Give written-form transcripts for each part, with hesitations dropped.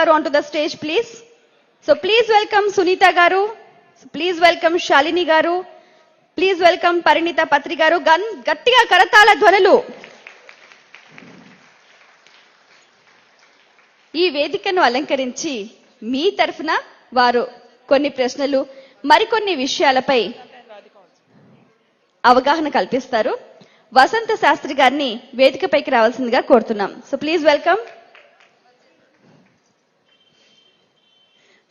garu onto the stage, please. So please welcome Sunita garu. Please welcome Shalini garu. Please welcome Parinita Patri garu. Gattiga karatala dhwanalu. ఈ వేదికను అలంకరించి మీ తరఫున వారు కొన్ని ప్రశ్నలు మరికొన్ని విషయాలపై అవగాహన కల్పిస్తారు. వసంత శాస్త్రి గారిని వేదికపైకి రావాల్సిందిగా కోరుతున్నాం. So please welcome.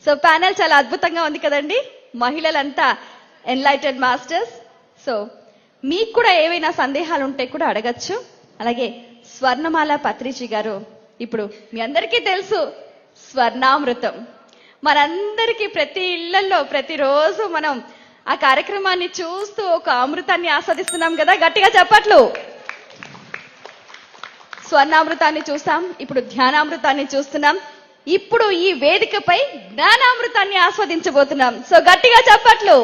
So panel చాలా అద్భుతంగా ఉంది కదండి. మహిళలంతా ఎన్లైటెడ్ మాస్టర్స్. సో మీకు కూడా ఏవైనా సందేహాలు ఉంటే కూడా అడగచ్చు. అలాగే స్వర్ణమాల పత్రిజీ గారు, ఇప్పుడు మీ అందరికీ తెలుసు స్వర్ణామృతం. మనందరికీ ప్రతి ఇళ్లలో ప్రతిరోజు మనం ఆ కార్యక్రమాన్ని చూస్తూ ఒక అమృతాన్ని ఆస్వాదిస్తున్నాం కదా. గట్టిగా చెప్పట్లు. స్వర్ణామృతాన్ని చూస్తాం, ఇప్పుడు ధ్యానామృతాన్ని చూస్తున్నాం, ఇప్పుడు ఈ వేదికపై జ్ఞానామృతాన్ని ఆస్వాదించబోతున్నాం. సో గట్టిగా చెప్పట్లు.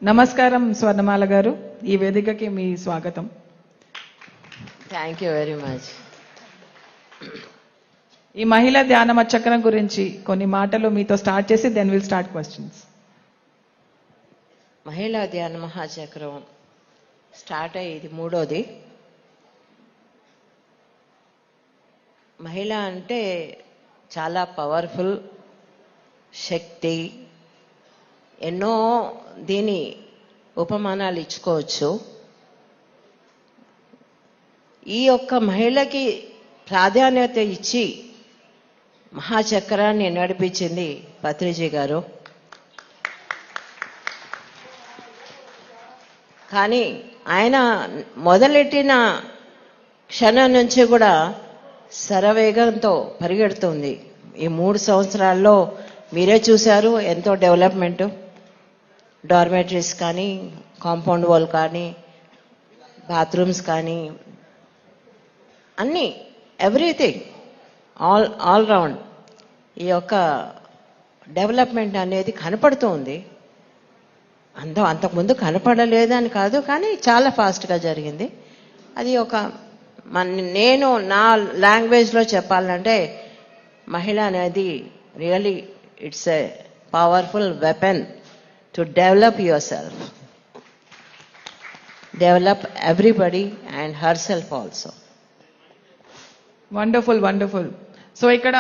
నమస్కారం స్వర్ణమాల గారు, ఈ వేదికకి మీ స్వాగతం. Thank you very much. ఈ మహిళా ధ్యాన చక్రం గురించి కొన్ని మాటలు మీతో స్టార్ట్ చేసి దెన్ విల్ స్టార్ట్ క్వశ్చన్స్. మహిళా ధ్యాన మహాచక్రం స్టార్ట్ అయ్యి ఇది 3వది. మహిళ అంటే చాలా పవర్ఫుల్ శక్తి. ఎన్నో దీని ఉపమానాలు ఇచ్చుకోవచ్చు. ఈ యొక్క మహిళకి ప్రాధాన్యత ఇచ్చి మహాచక్రాన్ని నడిపించింది పత్రిజీ గారు. కానీ ఆయన మొదలెట్టిన క్షణం నుంచి కూడా శరవేగంతో పరిగెడుతుంది. ఈ 3 సంవత్సరాల్లో మీరే చూశారు ఎంతో డెవలప్మెంట్. డార్మెటరీస్ కానీ, కాంపౌండ్ వాల్ కానీ, బాత్రూమ్స్ కానీ, అన్నీ ఎవ్రీథింగ్ ఆల్ రౌండ్ ఈ యొక్క డెవలప్మెంట్ అనేది కనపడుతుంది. అంతకుముందు కనపడలేదని కాదు, కానీ చాలా ఫాస్ట్గా జరిగింది. అది ఒక నేను నా లాంగ్వేజ్లో చెప్పాలంటే మహిళ అనేది really it's a powerful weapon to develop yourself, develop everybody and herself also. Wonderful wonderful. So ఇక్కడ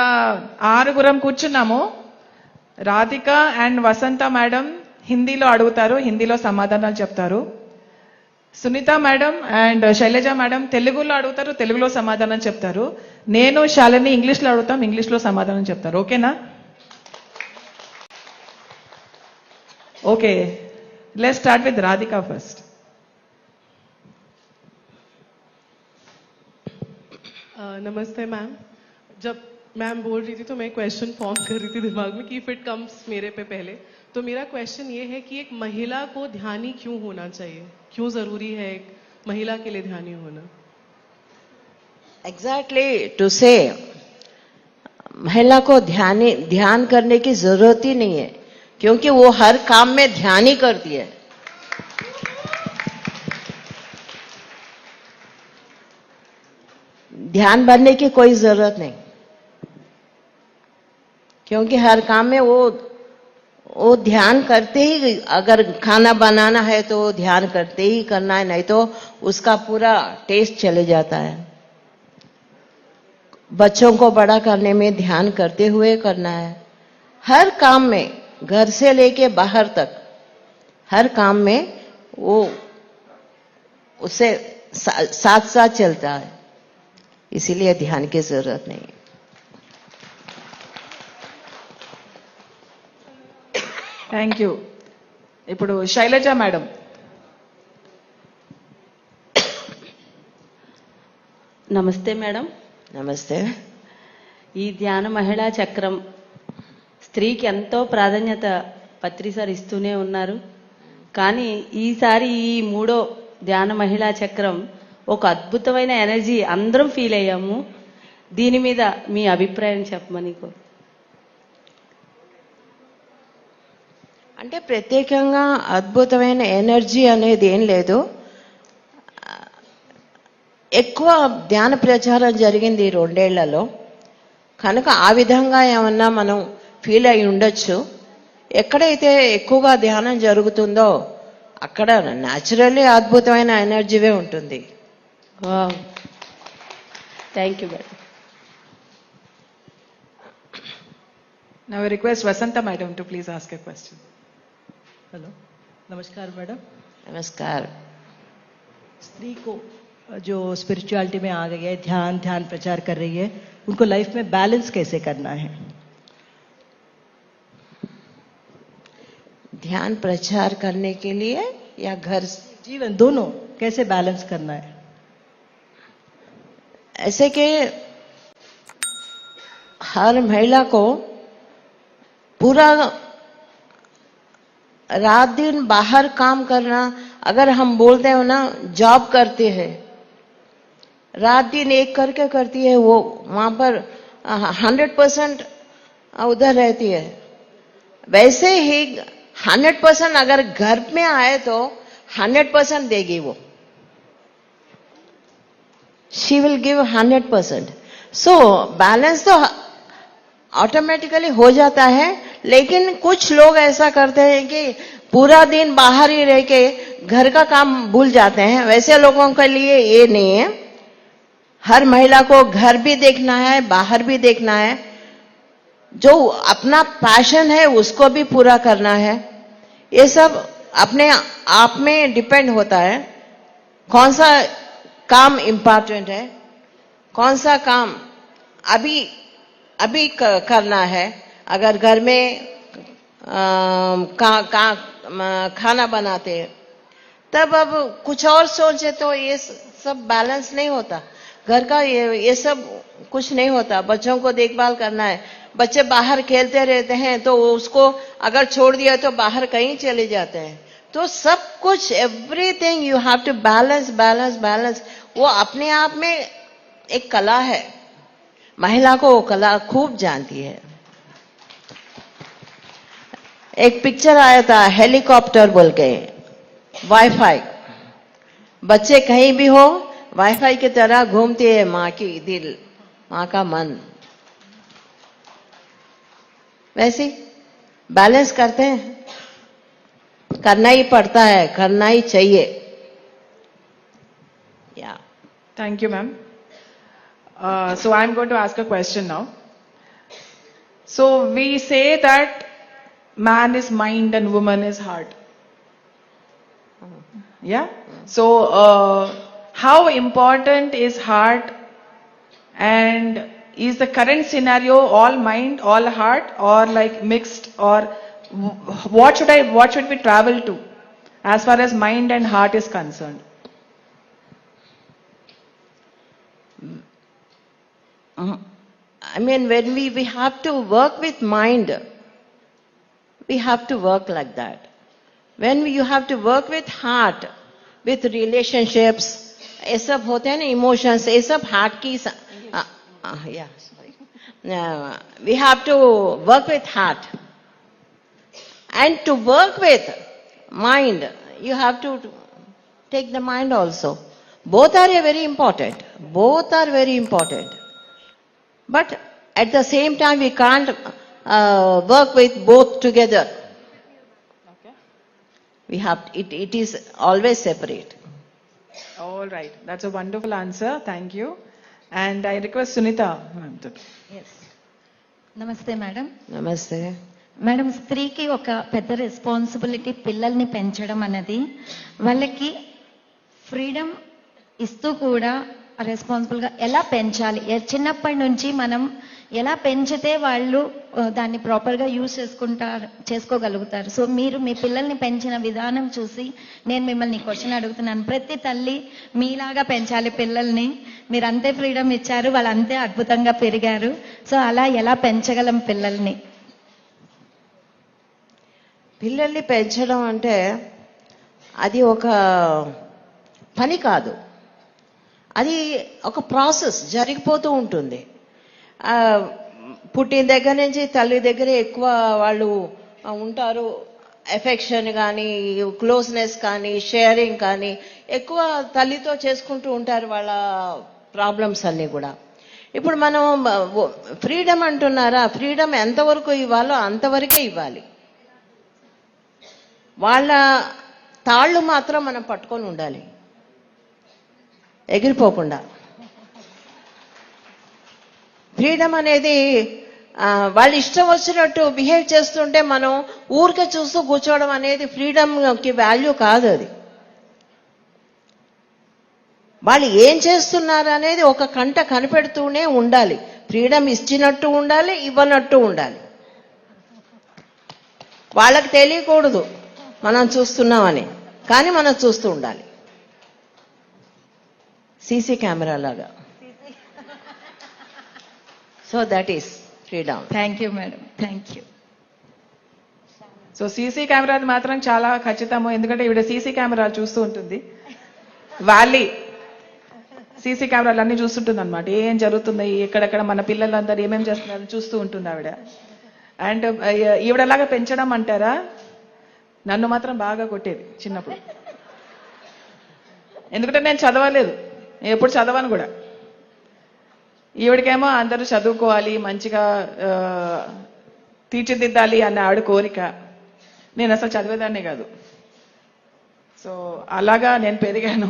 6 కూర్చున్నాము. రాధిక అండ్ వసంత మేడం హిందీలో అడుగుతారు, హిందీలో సమాధానాలు చెప్తారు. Sunitha madam and Shailaja madam తెలుగులో అడుగుతారు, తెలుగులో సమాధానం చెప్తారు. నేను శాలిని ఇంగ్లీష్లో అడుగుతాం, ఇంగ్లీష్లో సమాధానం చెప్తారు. ఓకేనా? Okay, let's start with Radhika first. नमस्ते मैम. जब मैम बोल रही थी तो मैं क्वेश्चन फॉर्म कर रही थी दिमाग में कि इफ इट कम्स मेरे पे पहले, तो मेरा क्वेश्चन ये है कि एक महिला को ध्यानी क्यों होना चाहिए? क्यों जरूरी है एक महिला के लिए ध्यानी होना? एग्जैक्टली टू से महिला को ध्यान करने की जरूरत ही नहीं है, क्योंकि वो हर काम में ध्यान ही करती है. ध्यान बनने की कोई जरूरत नहीं, क्योंकि हर काम में वो ध्यान करते ही, अगर खाना बनाना है तो ध्यान करते ही करना है, नहीं तो उसका पूरा टेस्ट चले जाता है. बच्चों को बड़ा करने में ध्यान करते हुए करना है. हर काम में, घर से लेके बाहर तक, हर काम में वो उससे साथ साथ चलता है. इसीलिए ध्यान की जरूरत नहीं. Thank you. ఇప్పుడు శైలజ మేడం. నమస్తే మేడం. నమస్తే. ఈ ధ్యాన మహిళా చక్రం స్త్రీకి ఎంతో ప్రాధాన్యత పత్రి సార్ ఇస్తూనే ఉన్నారు. కానీ ఈసారి ఈ 3వ ధ్యాన మహిళా చక్రం ఒక అద్భుతమైన ఎనర్జీ అందరం ఫీల్ అయ్యాము. దీని మీద మీ అభిప్రాయం చెప్పమని. అంటే ప్రత్యేకంగా అద్భుతమైన ఎనర్జీ అనేది ఏం లేదు. ఎక్కువ ధ్యాన ప్రచారం జరిగింది ఈ 2 ఏళ్లలో, కనుక ఆ విధంగా ఏమన్నా మనం ఫీల్ అయి ఉండొచ్చు. ఎక్కడైతే ఎక్కువగా ధ్యానం జరుగుతుందో అక్కడ న్యాచురల్లీ అద్భుతమైన ఎనర్జీవే ఉంటుంది. Wow, thank you madam. Now I request Vasanta madam to please ask a question. Hello, नमस्कार मैडम. नमस्कार. स्त्री को जो स्पिरिचुअलिटी में आ गई है, ध्यान प्रचार कर रही है, उनको लाइफ में बैलेंस कैसे करना है? ध्यान प्रचार करने के लिए या घर जीवन दोनों कैसे बैलेंस करना है? ऐसे कि हर महिला को पूरा रात दिन बाहर काम करना, अगर हम बोलते हो ना जॉब करते हैं, रात दिन एक करके करती है, वो वहां पर 100% उधर रहती है. वैसे ही 100% अगर घर में आए तो 100% देगी वो. She will give 100%. So balance तो ऑटोमेटिकली हो जाता है, लेकिन कुछ लोग ऐसा करते हैं कि पूरा दिन बाहर ही रह के घर का काम भूल जाते हैं. वैसे लोगों के लिए ये नहीं है. हर महिला को घर भी देखना है, बाहर भी देखना है. जो अपना पैशन है उसको भी पूरा करना है. ये सब अपने आप में डिपेंड होता है. कौन सा काम इम्पोर्टेंट है, कौन सा काम अभी करना है. अगर घर में खाना बनाते हैं तब अब कुछ और सोचे तो ये सब बैलेंस नहीं होता. घर का ये सब कुछ नहीं होता. बच्चों को देखभाल करना है. बच्चे बाहर खेलते रहते हैं तो उसको अगर छोड़ दिया तो बाहर कहीं चले जाते हैं. तो सब कुछ everything you have to balance balance balance. वो अपने आप में एक कला है. महिला को वो कला खूब जानती है. एक पिक्चर आया था हेलीकॉप्टर बोल के, वाईफाई. बच्चे कहीं भी हो वाईफाई की तरह घूमती है माँ की दिल, माँ का मन. वैसे बैलेंस करते हैं, करना ही पड़ता है, करना ही चाहिए. या Thank you, ma'am. So I'm going to ask a question now. So we say that man is mind and woman is heart. Yeah? So how important is heart, and is the current scenario all mind, all heart, or like mixed, or what should we travel to as far as mind and heart is concerned? I mean, when we have to work with mind, we have to work like that. When you have to work with heart, with relationships, ये सब होते हैं ना, emotions, ये सब heart की we have to work with heart. And to work with mind, you have to take the mind also. Both are very important. Both are very important. But at the same time, we can't work with both together. Okay. We have it is always separate. All right. That's a wonderful answer. Thank you. And I request Sunita ma'am to. నమస్తే madam. Namaste. Madam, స్త్రీకి ఒక పెద్ద responsibility పిల్లల్ని పెంచడం అన్నది. వాళ్ళకి freedom ఇస్తూ కూడా రెస్పాన్సిబుల్గా ఎలా పెంచాలి, చిన్నప్పటి నుంచి మనం ఎలా పెంచితే వాళ్ళు దాన్ని ప్రాపర్గా యూజ్ చేసుకోగలుగుతారు. సో మీరు మీ పిల్లల్ని పెంచిన విధానం చూసి నేను మిమ్మల్ని క్వశ్చన్ అడుగుతున్నాను. ప్రతి తల్లి మీలాగా పెంచాలి పిల్లల్ని. మీరు అంతే ఫ్రీడమ్ ఇచ్చారు, వాళ్ళు అంతే అద్భుతంగా పెరిగారు. సో అలా ఎలా పెంచగలం పిల్లల్ని? పిల్లల్ని పెంచడం అంటే అది ఒక పని కాదు, అది ఒక ప్రాసెస్ జరిగిపోతూ ఉంటుంది. పుట్టిన దగ్గర నుంచి తల్లి దగ్గర ఎక్కువ వాళ్ళు ఉంటారు. ఎఫెక్షన్ కానీ క్లోజ్నెస్ కానీ షేరింగ్ కానీ ఎక్కువ తల్లితో చేసుకుంటూ ఉంటారు వాళ్ళ ప్రాబ్లమ్స్ అన్నీ కూడా. ఇప్పుడు మనం ఫ్రీడమ్ అంటున్నారా, ఫ్రీడమ్ ఎంతవరకు ఇవ్వాలో అంతవరకే ఇవ్వాలి. వాళ్ళ తాళ్ళు మాత్రం మనం పట్టుకొని ఉండాలి, ఎగిరిపోకుండా. ఫ్రీడమ్ అనేది వాళ్ళు ఇష్టం వచ్చినట్టు బిహేవ్ చేస్తుంటే మనం ఊరికే చూస్తూ కూర్చోవడం అనేది ఫ్రీడమ్కి వాల్యూ కాదు. అది వాళ్ళు ఏం చేస్తున్నారు అనేది ఒక కంట కనిపెడుతూనే ఉండాలి. ఫ్రీడమ్ ఇచ్చినట్టు ఉండాలి, ఇవ్వనట్టు ఉండాలి. వాళ్ళకి తెలియకూడదు మనం చూస్తున్నామని, కానీ మనం చూస్తూ ఉండాలి. సీసీ కెమెరా లాగా. So that is freedom. Thank you madam, thank you. So CC కెమెరాది మాత్రం చాలా ఖచ్చితము, ఎందుకంటే ఈవిడ సీసీ కెమెరాలు చూస్తూ ఉంటుంది. వ్యాలీ సీసీ కెమెరాలు అన్ని చూస్తుంటుంది అనమాట. ఏం జరుగుతున్నాయి, ఎక్కడెక్కడ మన పిల్లలందరూ ఏమేం చేస్తున్నారు చూస్తూ ఉంటుంది ఆవిడ. అండ్ ఈవిడలాగా పెంచడం అంటారా, నన్ను మాత్రం బాగా కొట్టేది చిన్నప్పుడు. ఎందుకంటే నేను చదవలేదు, ఎప్పుడు చదవను కూడా. ఈవిడికేమో అందరూ చదువుకోవాలి, మంచిగా తీర్చిదిద్దాలి అన్న ఆవిడ కోరిక. నేను అసలు చదివేదాన్నే కాదు. సో అలాగా నేను పెరిగాను.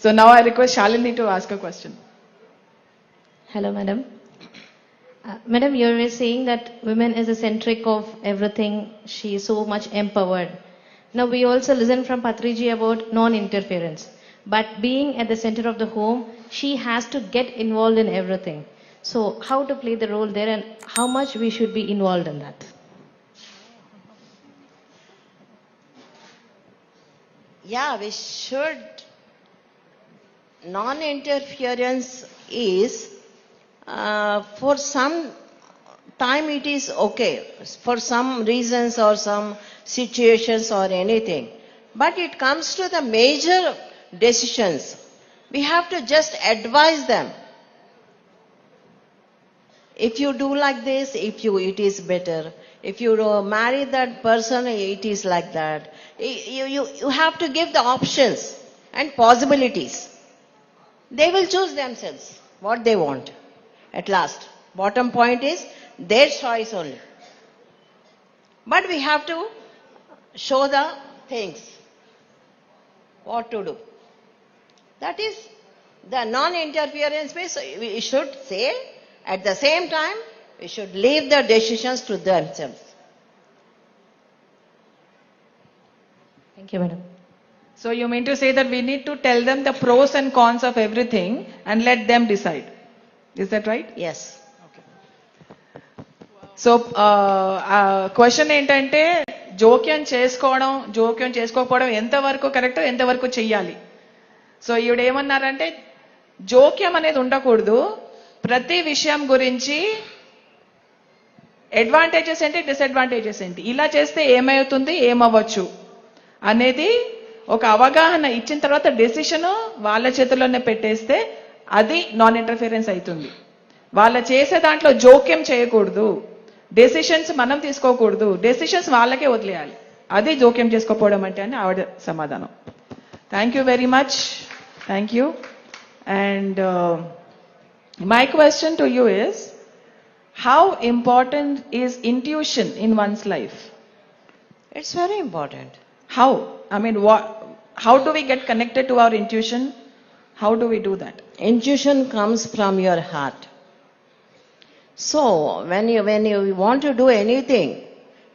So now I request Shalini to ask a question. Hello, madam. Madam, you were saying that women is the centric of everything. She is so much empowered. Now, we also listen from Patriji about non-interference. But being at the center of the home, she has to get involved in everything. So, how to play the role there and how much we should be involved in that? Yeah, we should. Non-interference is, for some time it is okay, for some reasons or some situations or anything. But it comes to the major decisions. We have to just advise them. If you do like this, it is better. If you marry that person, it is like that. You have to give the options and possibilities. They will choose themselves what they want at last. Bottom point is their choice only. But we have to show the things, what to do. That is the non-interference means we should say, at the same time, we should leave the decisions to themselves. Thank you, madam. So you mean to say that we need to tell them the pros and cons of everything and let them decide. Is that right? Yes. So question ఏంటంటే జోక్యం చేసుకోకపోవడం ఎంతవరకు correct, ఎంతవరకు చెయ్యాలి. So ఈవిడ ఏమన్నారంటే జోక్యం అనేది ఉండకూడదు, ప్రతి విషయం గురించి అడ్వాంటేజెస్ ఏంటి, డిసడ్వాంటేజెస్ ఏంటి, ఇలా చేస్తే ఏమవుతుంది, ఏమవ్వచ్చు అనేది ఒక అవగాహన ఇచ్చిన తర్వాత డెసిషన్ వాళ్ళ చేతుల్లోనే పెట్టేస్తే అది నాన్ ఇంటర్ఫిరెన్స్ అవుతుంది. వాళ్ళ చేసే దాంట్లో జోక్యం చేయకూడదు, డెసిషన్స్ మనం తీసుకోకూడదు, డెసిషన్స్ వాళ్ళకే వదిలేయాలి, అది జోక్యం చేసుకోకపోవడం అంటే అని ఆవిడ సమాధానం. Thank you very much. Thank you. And my question to you is, how important is intuition in one's life? It's very important. How? I mean, how do we get connected to our intuition? How do we do that? Intuition comes from your heart. So when you want to do anything,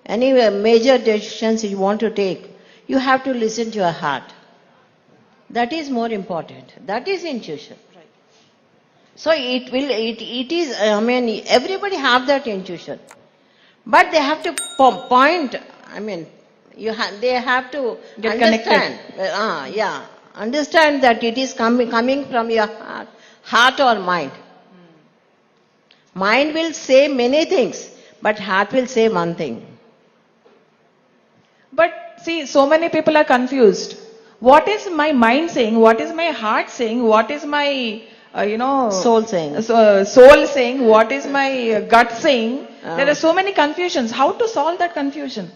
any major decisions you want to take, you have to listen to your heart. That is more important. That is intuition. Right. So it is, I mean, everybody have that intuition. But they have to point, I mean, they have to Get understand. Understand that it is coming from your heart or mind. Mind will say many things, but heart will say one thing. But see, so many people are confused. What is my mind saying? What is my heart saying? What is my, Soul saying. Soul saying? What is my gut saying? There are so many confusions. How to solve that confusion?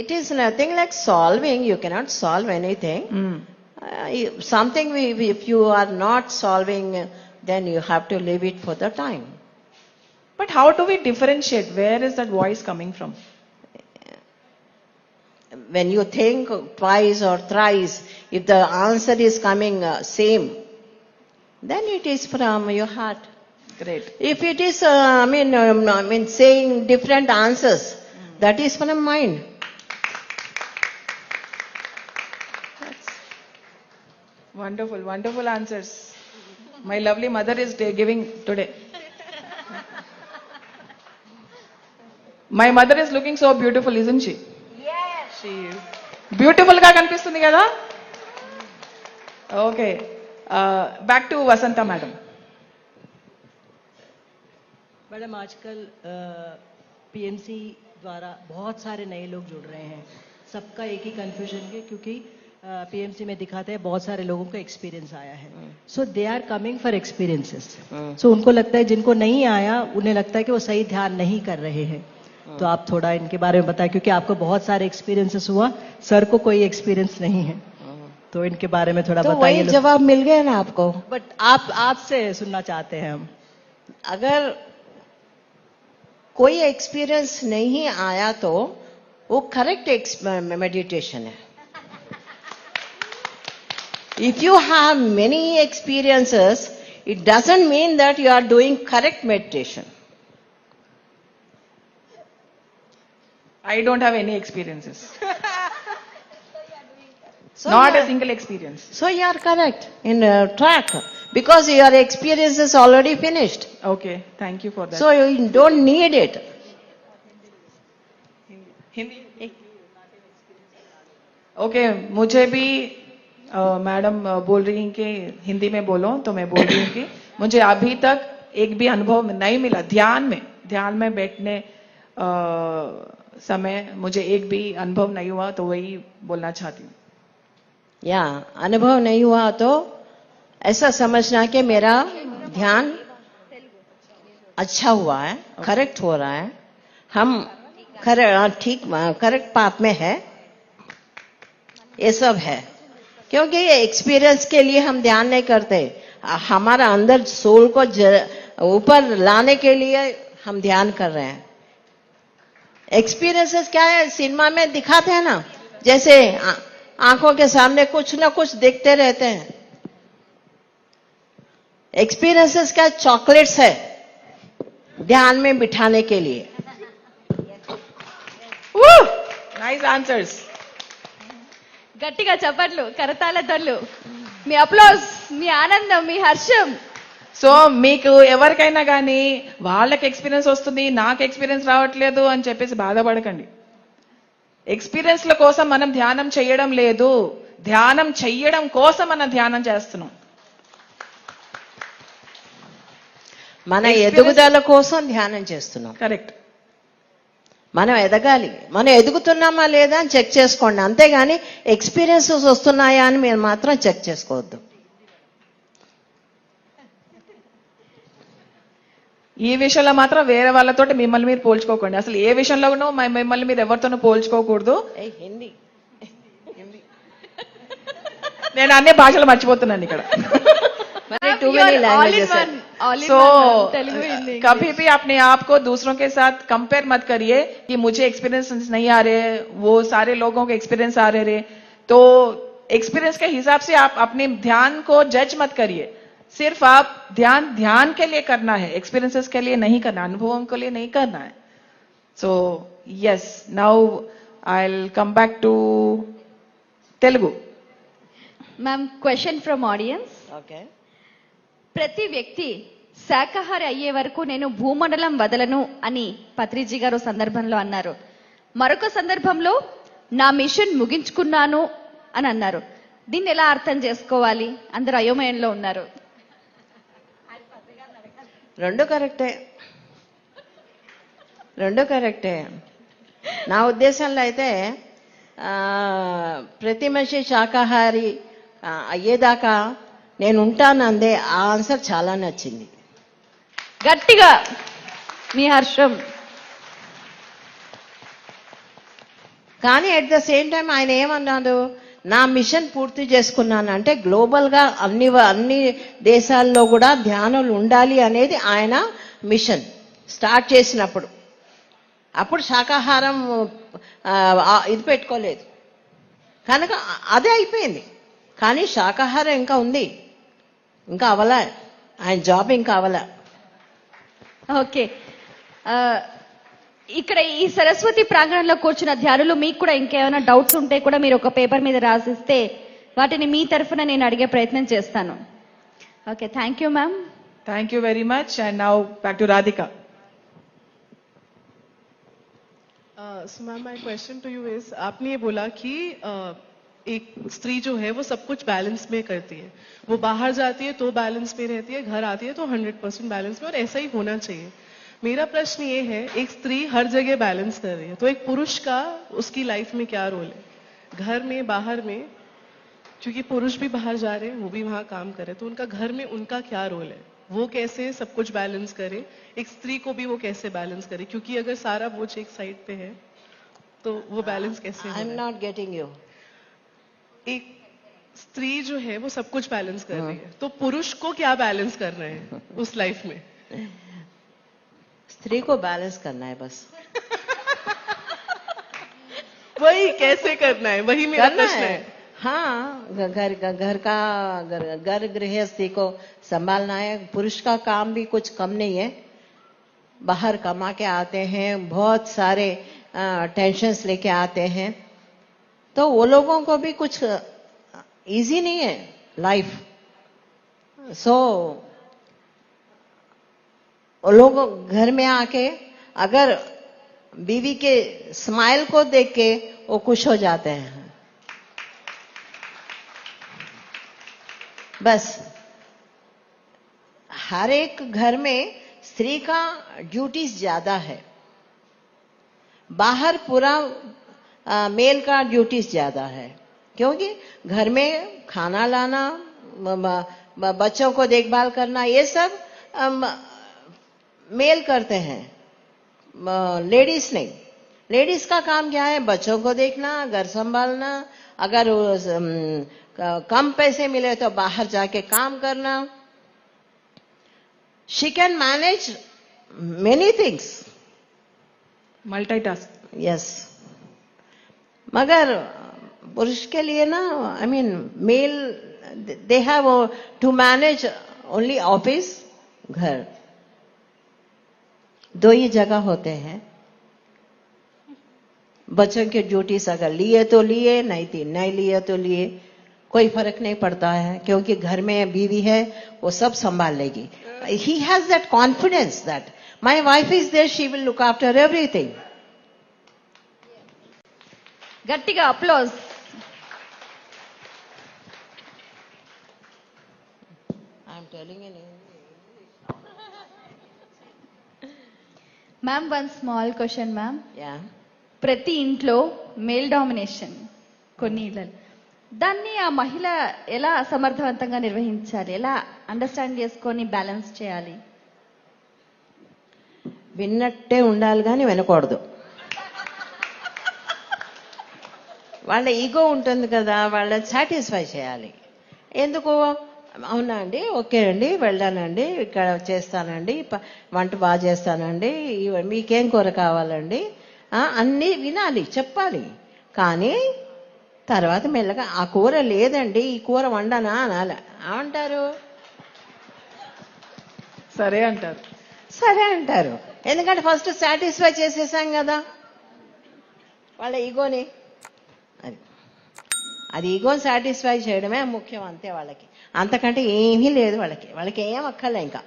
It is nothing like solving. You cannot solve anything. Something if you are not solving, then you have to leave it for the time. But how do we differentiate? Where is that voice coming from? When you think twice or thrice, if the answer is coming same, then it is from your heart. Great. If it is, saying different answers, that is from mind. Wonderful, wonderful answers. My lovely mother is giving today. My mother is looking so beautiful, isn't she? Yes. She is. Beautiful గా కనిపిస్తుంది కదా? Okay. Back to Vasantha madam. Madam आजकल PMC द्वारा बहुत सारे नए लोग जुड़ रहे हैं. सबका एक ही कंफ्यूजन है क्योंकि पीएमसी में दिखाते हैं बहुत सारे लोगों को एक्सपीरियंस आया है. So they are coming for experiences. So उनको लगता है जिनको नहीं आया उन्हें लगता है कि वो सही ध्यान नहीं कर रहे हैं. तो आप थोड़ा इनके बारे में बताएं क्योंकि आपको बहुत सारे एक्सपीरियंसेस हुआ, सर को कोई एक्सपीरियंस नहीं है. तो इनके बारे में थोड़ा तो बताइए. वही जवाब मिल गया ना आपको. बट आपसे सुनना चाहते हैं हम. अगर कोई एक्सपीरियंस नहीं आया तो वो करेक्ट मेडिटेशन है. If you have many experiences, it doesn't mean that you are doing correct meditation. I don't have any experiences. So Not you a are- single experience. So you are correct in track because your experience is already finished. Okay, thank you for that. So you don't need it. Hindi. Okay, मुझे भी madam बोल रही हैं कि हिंदी में बोलो, तो मैं बोल रही हूँ कि मुझे अभी तक एक भी अनुभव नहीं मिला ध्यान में बैठने समय मुझे एक भी अनुभव नहीं हुआ, तो वही बोलना चाहती हूँ. या अनुभव नहीं हुआ तो ऐसा समझना कि मेरा ध्यान अच्छा हुआ है, करेक्ट हो रहा है, हम ठीक करेक्ट पाथ में है, ये सब है. क्योंकि एक्सपीरियंस के लिए हम ध्यान नहीं करते, हमारा अंदर सोल को ऊपर लाने के लिए हम ध्यान कर रहे हैं. एक्सपीरियंसेस क्या है, सिनेमा में दिखाते हैं ना, जैसे आंखों के सामने कुछ ना कुछ देखते रहते हैं. एक्सपीरियंसेस क्या, चॉकलेट्स है ध्यान में बिठाने के लिए. Nice answers. గట్టిగా చప్పట్లు, కరతాళ ధ్వనులు, మీ అప్లాస్, మీ ఆనందం, మీ హర్షం. సో మీకు ఎవరికైనా కానీ వాళ్ళకి ఎక్స్పీరియన్స్ వస్తుంది, నాకు ఎక్స్పీరియన్స్ రావట్లేదు అని చెప్పేసి బాధపడకండి. ఎక్స్పీరియన్స్ల కోసం మనం ధ్యానం చేయడం లేదు, ధ్యానం చెయ్యడం కోసం మనం ధ్యానం చేస్తున్నాం. మన ఎదుగుదల కోసం ధ్యానం చేస్తున్నాం. కరెక్ట్. మనం ఎదగాలి, మనం ఎదుగుతున్నామా లేదా అని చెక్ చేసుకోండి, అంతేగాని ఎక్స్పీరియన్సెస్ వస్తున్నాయా అని మీరు మాత్రం చెక్ చేసుకోవద్దు. ఈ విషయంలో మాత్రం వేరే వాళ్ళతోటి మిమ్మల్ని మీరు పోల్చుకోకండి. అసలు ఏ విషయంలోనూ మిమ్మల్ని మీరు ఎవరితోనూ పోల్చుకోకూడదు. హిందీ నేను అన్ని భాషలు మర్చిపోతున్నాను ఇక్కడ. too many languages है. सो कभी भी अपने आप को दूसरों के साथ कंपेयर मत करिए कि मुझे एक्सपीरियंस नहीं आ रहे, वो सारे लोगों के एक्सपीरियंस आ रहे. तो एक्सपीरियंस के हिसाब से आप अपने ध्यान को जज मत करिए. सिर्फ आप ध्यान के लिए करना है, एक्सपीरियंसेस के लिए नहीं करना, अनुभवों के लिए नहीं करना है. So yes, now I will come back to Telugu. Ma'am, question from audience. Okay. ప్రతి వ్యక్తి శాకాహారి అయ్యే వరకు నేను భూమండలం వదలను అని పత్రిజీ గారు సందర్భంలో అన్నారు. మరొక సందర్భంలో నా మిషన్ ముగించుకున్నాను అని అన్నారు. దీన్ని ఎలా అర్థం చేసుకోవాలి? అందరూ అయోమయంలో ఉన్నారు. రెండు కరెక్టే. నా ఉద్దేశంలో అయితే ప్రతి మనిషి శాకాహారి అయ్యేదాకా నేను ఉంటానందే ఆ ఆన్సర్ చాలా నచ్చింది. గట్టిగా మీ హర్షం. కానీ అట్ ద సేమ్ టైం ఆయన ఏమన్నాడు, నా మిషన్ పూర్తి చేసుకున్నాను అంటే గ్లోబల్గా అన్ని దేశాల్లో కూడా ధ్యానులు ఉండాలి అనేది ఆయన మిషన్ స్టార్ట్ చేసినప్పుడు. అప్పుడు శాకాహారం ఇది పెట్టుకోలేదు కనుక అదే అయిపోయింది. కానీ శాకాహారం ఇంకా ఉంది, ఇంకా అవలా, ఆయన జాబ్ ఇంకా అవలా. ఓకే, ఇక్కడ ఈ సరస్వతి ప్రాంగణంలో కూర్చున్న ధ్యానులు మీకు కూడా ఇంకేమైనా డౌట్స్ ఉంటే కూడా మీరు ఒక పేపర్ మీద రాసిస్తే వాటిని మీ తరఫున నేను అడిగే ప్రయత్నం చేస్తాను. Okay, thank you ma'am. Thank you very much. And now back to Radhika. So ma'am my question to you is, आपने ये बोला कि एक स्त्री जो है वो सब कुछ बैलेंस में करती है, वो बाहर जाती है तो बैलेंस में रहती है, घर आती है तो 100% बैलेंस में, और ऐसा ही होना चाहिए. मेरा प्रश्न ये है, एक स्त्री हर जगह बैलेंस कर रही है तो एक पुरुष का उसकी लाइफ में क्या रोल है, घर में बाहर में, क्योंकि पुरुष भी बाहर जा रहे हैं, वो भी वहां काम कर रहे हैं, तो उनका घर में उनका क्या रोल है, वो कैसे सब कुछ बैलेंस करे, एक स्त्री को भी वो कैसे बैलेंस करे, क्योंकि अगर सारा बोझ एक साइड पे है तो वो बैलेंस कैसे I am not getting you. एक स्त्री जो है वो सब कुछ बैलेंस कर रही है तो पुरुष को क्या बैलेंस कर रहे हैं उस लाइफ में? स्त्री को बैलेंस करना है बस. वही कैसे करना है, वही मेरा करना प्रश्न है. हाँ, घर गृहस्थी को संभालना है. पुरुष का काम भी कुछ कम नहीं है, बाहर कमा के आते हैं, बहुत सारे टेंशन्स लेके आते हैं, तो वो लोगों को भी कुछ इजी नहीं है लाइफ. सो वो लोग घर में आके अगर बीवी के स्माइल को देख के वो खुश हो जाते हैं. बस हर एक घर में स्त्री का ड्यूटीज ज्यादा है, बाहर पूरा मेल का ड्यूटीज ज्यादा है, क्योंकि घर में खाना लाना, बच्चों को देखभाल करना, ये सब मेल करते हैं, लेडीज नहीं. लेडीज का काम क्या है, बच्चों को देखना, घर संभालना, अगर कम पैसे मिले तो बाहर जाके काम करना. She can manage many things, multitask. Yes. मगर पुरुष के लिए ना, I mean male, they have to manage only office, घर, दो ही जगह होते हैं. बच्चों की ड्यूटीज अगर लिए तो लिए, नहीं लिए तो लिए, कोई फर्क नहीं पड़ता है, क्योंकि घर में बीवी है वो सब संभाल लेगी. He has that confidence that my wife is there, she will look after everything. గట్టిగా applause. I'm telling you. Ma'am, one small question ma'am. Yeah. ప్రతి ఇంట్లో మేల్ డామినేషన్ కొన్ని ఇళ్ళలో, దాన్ని ఆ మహిళ ఎలా సమర్థవంతంగా నిర్వహించాలి, ఎలా అండర్స్టాండ్ చేసుకొని బ్యాలెన్స్ చేయాలి? విన్నట్టే ఉండాలి కానీ వినకూడదు. వాళ్ళ ఈగో ఉంటుంది కదా, వాళ్ళని సాటిస్ఫై చేయాలి. ఎందుకు, అవునా అండి, ఓకే అండి, వెళ్ళానండి, ఇక్కడ చేస్తానండి, వంట బాగా చేస్తానండి, మీకేం కూర కావాలండి, అన్నీ వినాలి, చెప్పాలి. కానీ తర్వాత మెల్లగా ఆ కూర లేదండి, ఈ కూర వండనా అనాలి. ఏమంటారు? సరే అంటారు. సరే అంటారు, ఎందుకంటే ఫస్ట్ సాటిస్ఫై చేసేసాం కదా వాళ్ళ ఈగోని. అది ఈగోని సాటిస్ఫై చేయడమే ముఖ్యం, అంతే. వాళ్ళకి అంతకంటే ఏమీ లేదు, వాళ్ళకి ఏం అక్కర్లే ఇంకా.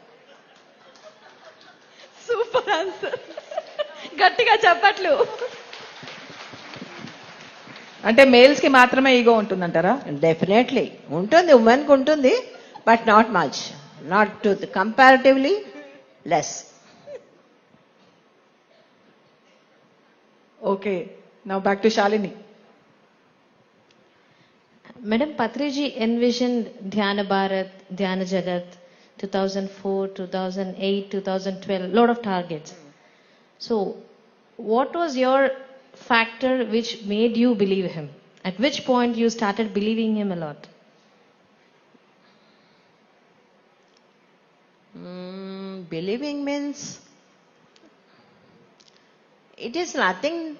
సూపర్ ఆన్సర్, గట్టిగా చెప్పట్లు. అంటే మేల్స్ కి మాత్రమే ఈగో ఉంటుందంటారా? డెఫినెట్లీ ఉంటుంది, ఉమెన్ కి ఉంటుంది, but not much, not to comparatively less. Okay, now back to Shalini. Madam, Patriji envisioned Dhyana Bharat, Dhyana Jagat, 2004, 2008, 2012, lot of targets. So, what was your factor which made you believe him? At which point you started believing him a lot? Believing means it is nothing,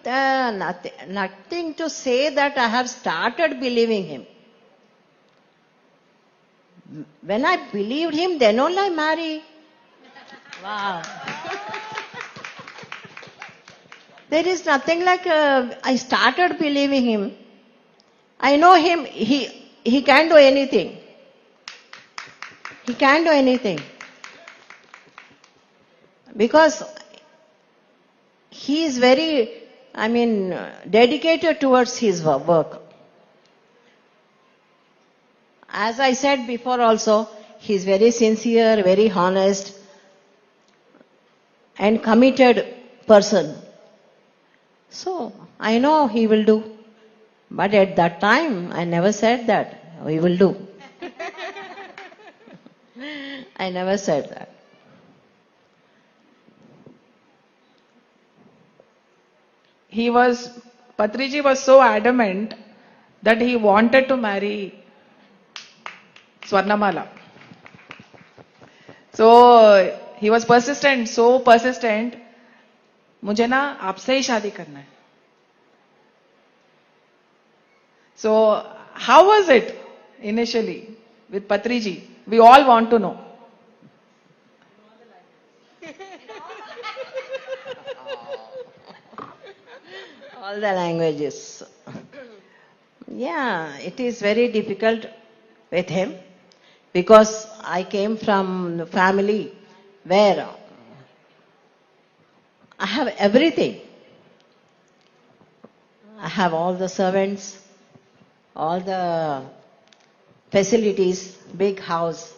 nothing to say that I have started believing him. When I believed him, then only I marry. Wow. There is nothing like I started believing him. I know him. He can do anything. He can do anything. Because he is very, dedicated towards his work. As I said before also, he is very sincere, very honest, and committed person. So, I know he will do. But at that time, I never said that he will do. I never said that. Patriji was so adamant that he wanted to marry Swarnamala. So he was persistent, so persistent. मुझे ना आपसे ही शादी करना है. So how was it initially with Patriji? We all want to know. All the languages. Yeah, it is very difficult with him because I came from a family where I have everything. I have all the servants, all the facilities, big house,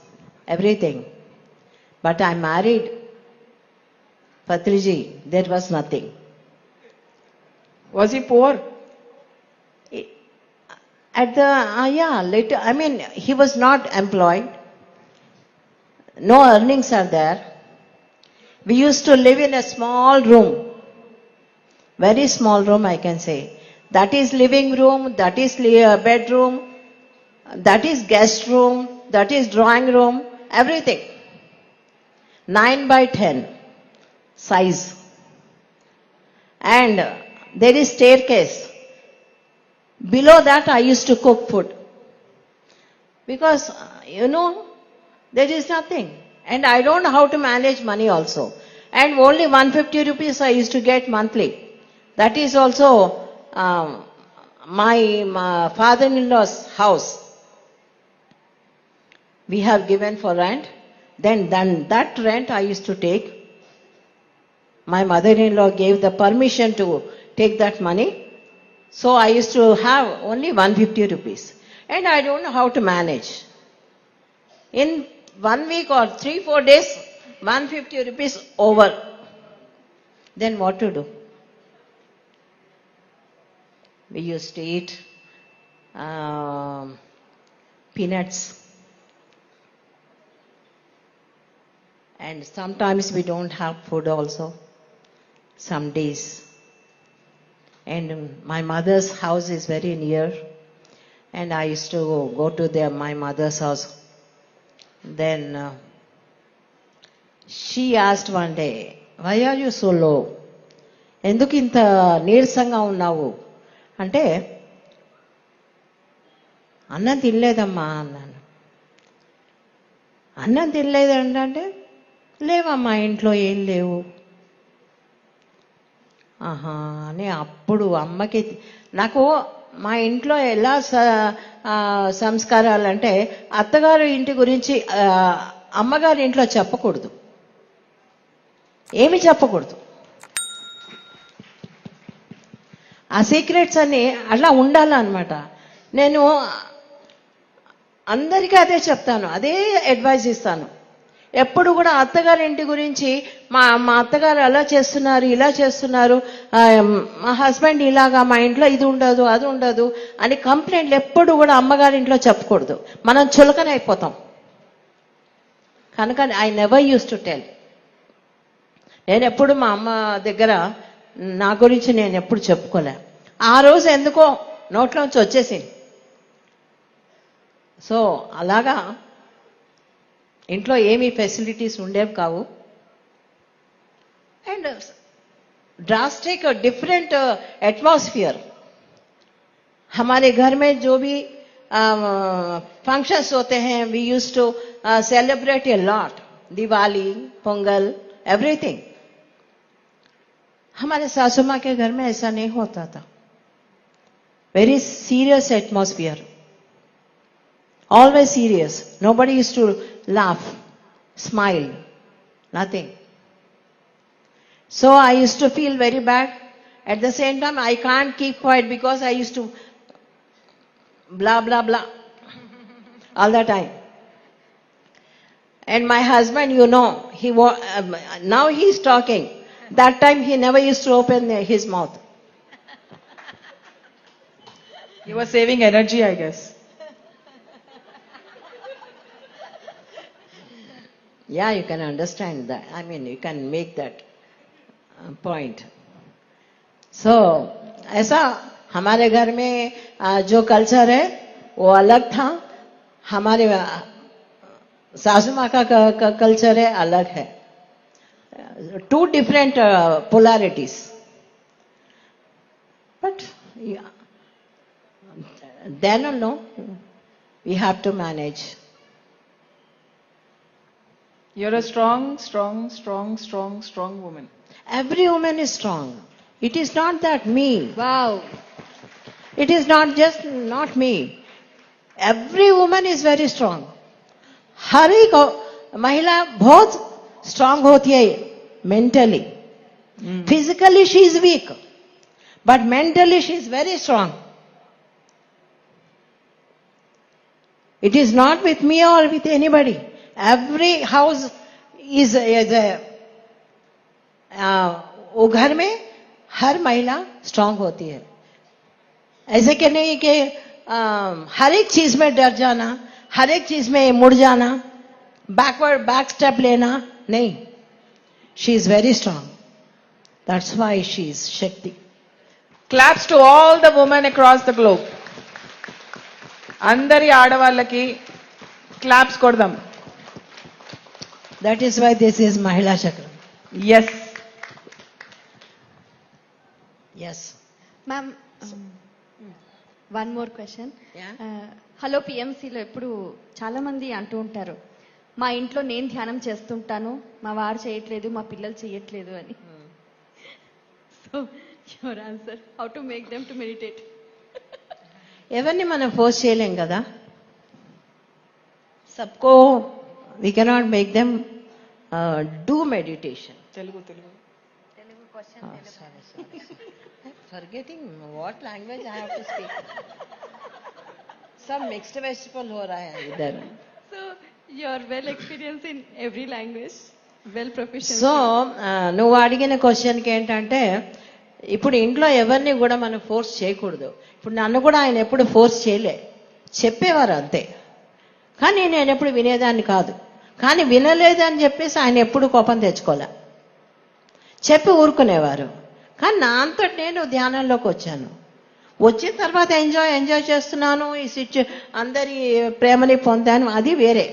everything. But I married Patriji, there was nothing. Was he poor? At the, later, he was not employed. No earnings are there. We used to live in a small room. Very small room, I can say. That is living room, that is bedroom, that is guest room, that is drawing room, everything. 9 by 10 size. And there is staircase. Below that I used to cook food. Because, there is nothing. And I don't know how to manage money also. And only 150 rupees I used to get monthly. That is also my father-in-law's house. We have given for rent. Then that rent I used to take. My mother-in-law gave the permission to take that money. So I used to have only 150 rupees. And I don't know how to manage. In 1 week or 3-4 days, 150 rupees over. Then what to do? We used to eat peanuts. And sometimes we don't have food also. Some days. And my mother's house is very near. And I used to go to my mother's house. Then she asked one day, why are you so low? ఎందుకు ఇంత నీరసంగా ఉన్నావు అంటే అన్నం తినలేదమ్మా అన్నాను. అన్నం తినలేదంటే లేవమ్మా ఇంట్లో ఏం లేవు. ఆహా అని అప్పుడు అమ్మకి నాకు మా ఇంట్లో ఎలా సంస్కారాలు అంటే అత్తగారు ఇంటి గురించి అమ్మగారి ఇంట్లో చెప్పకూడదు, ఏమి చెప్పకూడదు. ఆ సీక్రెట్స్ అన్ని అట్లా ఉండాలన్నమాట. నేను అందరికీ అదే చెప్తాను, అదే అడ్వైజ్ ఇస్తాను. ఎప్పుడు కూడా అత్తగారి ఇంటి గురించి మా అత్తగారు అలా చేస్తున్నారు, ఇలా చేస్తున్నారు, మా హస్బెండ్ ఇలాగా, మా ఇంట్లో ఇది ఉండదు అది ఉండదు అని కంప్లైంట్లు ఎప్పుడు కూడా అమ్మగారి ఇంట్లో చెప్పకూడదు. మనం చులకనైపోతాం. కనుక I never use to tell. నేను ఎప్పుడు మా అమ్మ దగ్గర నా గురించి నేను ఎప్పుడు చెప్పుకోలే. ఆ రోజు ఎందుకో నోట్లోంచి వచ్చేసింది. సో అలాగా ఇంట్లో ఏమీ ఫెసిలిటీస్ ఉండేవి కావు. And drastic different atmosphere. हमारे घर में जो भी फंक्शंस होते हैं, we use to celebrate a lot. Diwali, Pongal, everything. हमारे सासू माँ के घर में ऐसा नहीं होता था. Very serious atmosphere, always serious. Nobody used to laugh, smile, nothing. So I used to feel very bad. At the same time, I can't keep quiet because I used to blah, blah, blah all the time. And my husband, you know, now he's talking. That time he never used to open his mouth. You were saving energy, I guess. Yeah, you can understand that. I mean, you can make that point. So, ऐसा हमारे घर में जो culture है वो अलग था. हमारे सासू माँ का कल्चर है अलग है. Two different polarities. But yeah, then or no, we have to manage. You're a strong woman. Every woman is strong. It is not that me. Wow. It is not just not me. Every woman is very strong. हर एक महिला बहुत strong होती है mentally. Physically she is weak, but mentally she is very strong. It is not with me or with anybody. Every house is a वो घर में हर महिला strong होती है. ऐसे कि नहीं कि हर एक चीज में डर जाना, हर एक चीज में मुड़ जाना, बैक स्टेप लेना, नहीं. She is very strong. That's why she is शक्ति. Claps to all the women across the globe. అందరి ఆడవాళ్ళకి క్లాప్స్ కొడదాం. That is why this is महिला चक्र. Yes. Yes. Ma'am, one more question. Yeah. Hello పిఎంసిలో ఎప్పుడు చాలా మంది అంటూ ఉంటారు, మా ఇంట్లో నేను ధ్యానం చేస్తుంటాను, మా వారు చేయట్లేదు, మా పిల్లలు చేయట్లేదు అని. So your answer, how to make them to meditate? ఎవరిని మనం ఫోర్స్ చేయలేం కదా. सबको we cannot make them do meditation. Telugu Forgetting what language I have to speak. सब मिक्स्ड वेजिटेबल हो रहा है इधर. So you are well experience in every language, well professional. So నువ్వు అడిగిన క్వశ్చన్కి ఏంటంటే, ఇప్పుడు ఇంట్లో ఎవరిని కూడా మనం ఫోర్స్ చేయకూడదు. ఇప్పుడు నన్ను కూడా ఆయన ఎప్పుడు ఫోర్స్ చేయలే, చెప్పేవారు అంతే. కానీ నేను ఎప్పుడు వినేదాన్ని కాదు. కానీ వినలేదని చెప్పేసి ఆయన ఎప్పుడు కోపం తెచ్చుకోలే, చెప్పి ఊరుకునేవారు. కానీ నా అంతటి నేను ధ్యానంలోకి వచ్చాను. వచ్చిన తర్వాత ఎంజాయ్ చేస్తున్నాను, ఈ అందరి ప్రేమని పొందాను, అది వేరే.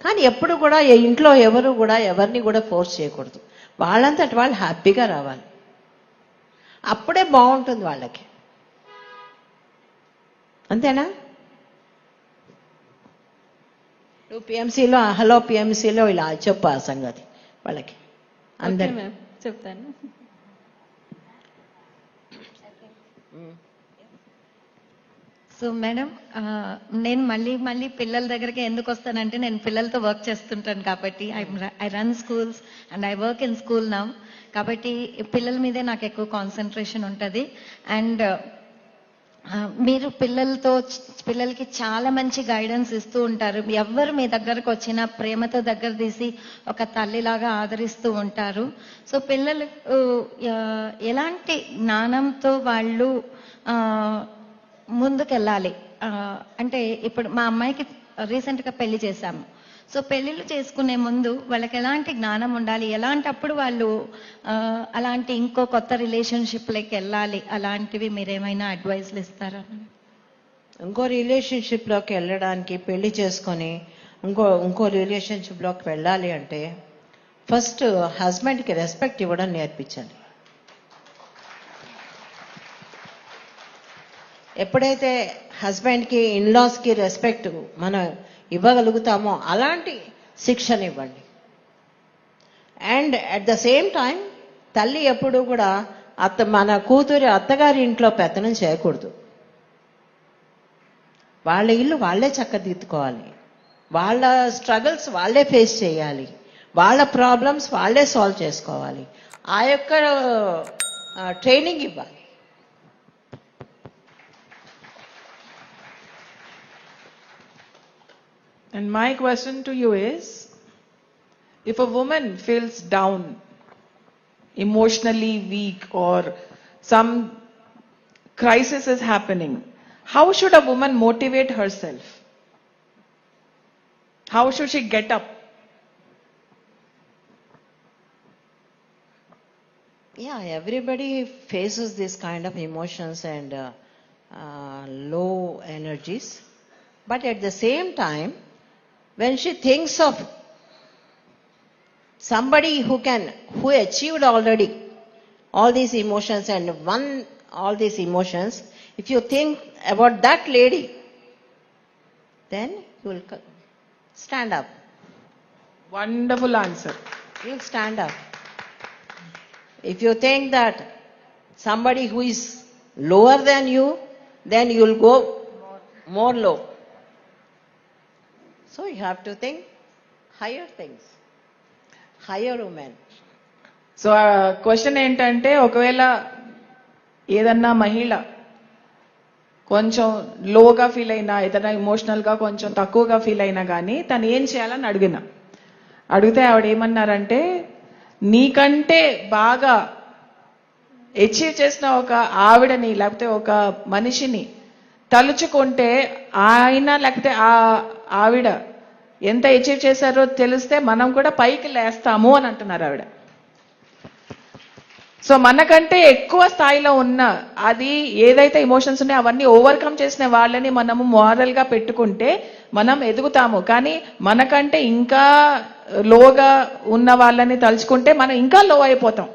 కానీ ఎప్పుడు కూడా ఇంట్లో ఎవరు కూడా ఎవరిని కూడా ఫోర్స్ చేయకూడదు. వాళ్ళంతటి వాళ్ళు హ్యాపీగా రావాలి, అప్పుడే బాగుంటుంది వాళ్ళకి. అంతేనా? నువ్వు పిఎంసీలో హలో పిఎంసీలో ఇలా చెప్పు ఆ సంగతి వాళ్ళకి అందరి. మ్యామ్ చెప్తాను. సో మేడం, నేను మళ్ళీ పిల్లల దగ్గరికి ఎందుకు వస్తానంటే, నేను పిల్లలతో వర్క్ చేస్తుంటాను కాబట్టి. I run schools and I work in school now. కాబట్టి పిల్లల మీదే నాకు ఎక్కువ కాన్సన్ట్రేషన్ ఉంటుంది. అండ్ మీరు పిల్లలకి చాలా మంచి గైడెన్స్ ఇస్తూ ఉంటారు. ఎవరు మీ దగ్గరకు వచ్చినా ప్రేమతో దగ్గర తీసి ఒక తల్లిలాగా ఆదరిస్తూ ఉంటారు. సో పిల్లలు ఎలాంటి జ్ఞానంతో వాళ్ళు ముందుకెళ్ళాలి అంటే, ఇప్పుడు మా అమ్మాయికి రీసెంట్గా పెళ్లి చేశాము. సో పెళ్ళిళ్ళు చేసుకునే ముందు వాళ్ళకి ఎలాంటి జ్ఞానం ఉండాలి, ఎలాంటప్పుడు వాళ్ళు అలాంటి ఇంకో కొత్త రిలేషన్షిప్లోకి వెళ్ళాలి, అలాంటివి మీరేమైనా అడ్వైస్లు ఇస్తారా? ఇంకో రిలేషన్షిప్లోకి వెళ్ళడానికి, పెళ్లి చేసుకొని ఇంకో రిలేషన్షిప్లోకి వెళ్ళాలి అంటే ఫస్ట్ హస్బెండ్కి రెస్పెక్ట్ ఇవ్వడం నేర్పించాలి. ఎప్పుడైతే హస్బెండ్కి, ఇన్లాస్కి రెస్పెక్ట్ మనం ఇవ్వగలుగుతామో అలాంటి శిక్షణ ఇవ్వండి. And at the same time తల్లి ఎప్పుడు కూడా మన కూతురి అత్తగారి ఇంట్లో పెత్తనం చేయకూడదు. వాళ్ళ ఇల్లు వాళ్ళే చక్కదిద్దుకోవాలి, వాళ్ళ స్ట్రగుల్స్ వాళ్ళే ఫేస్ చేయాలి, వాళ్ళ ప్రాబ్లమ్స్ వాళ్ళే సాల్వ్ చేసుకోవాలి. ఆ యొక్క ట్రైనింగ్ ఇవ్వాలి. And my question to you is, if a woman feels down, emotionally weak, or some crisis is happening, how should a woman motivate herself? How should she get up? Yeah, everybody faces this kind of emotions and low energies. But at the same time, when she thinks of somebody who achieved already all these emotions and won all these emotions, if you think about that lady, then you will stand up. Wonderful answer. You will stand up. If you think that somebody who is lower than you, then you will go more low. So you have to think higher things, higher women. So question ఏంటంటే, ఒకవేళ ఏదన్నా మహిళ కొంచెం లోగా feel అయినా, ఏదైనా ఇమోషనల్గా కొంచెం తక్కువగా ఫీల్ అయినా కానీ తను ఏం చేయాలని అడిగితే ఆవిడ ఏమన్నారంటే, నీకంటే బాగా అచీవ్ చేసిన ఒక ఆవిడని లేకపోతే ఒక మనిషిని తలుచుకుంటే ఆయన లేకపోతే ఆవిడ ఎంత అచీవ్ చేశారో తెలిస్తే మనం కూడా పైకి లేస్తాము అని అంటున్నారు ఆవిడ. సో మనకంటే ఎక్కువ స్థాయిలో ఉన్న అది ఏదైతే ఎమోషన్స్ ఉన్నాయో అవన్నీ ఓవర్కమ్ చేసిన వాళ్ళని మనము మోరల్ గా పెట్టుకుంటే మనం ఎదుగుతాము. కానీ మనకంటే ఇంకా లోగా ఉన్న వాళ్ళని తలుచుకుంటే మనం ఇంకా లో అయిపోతాం.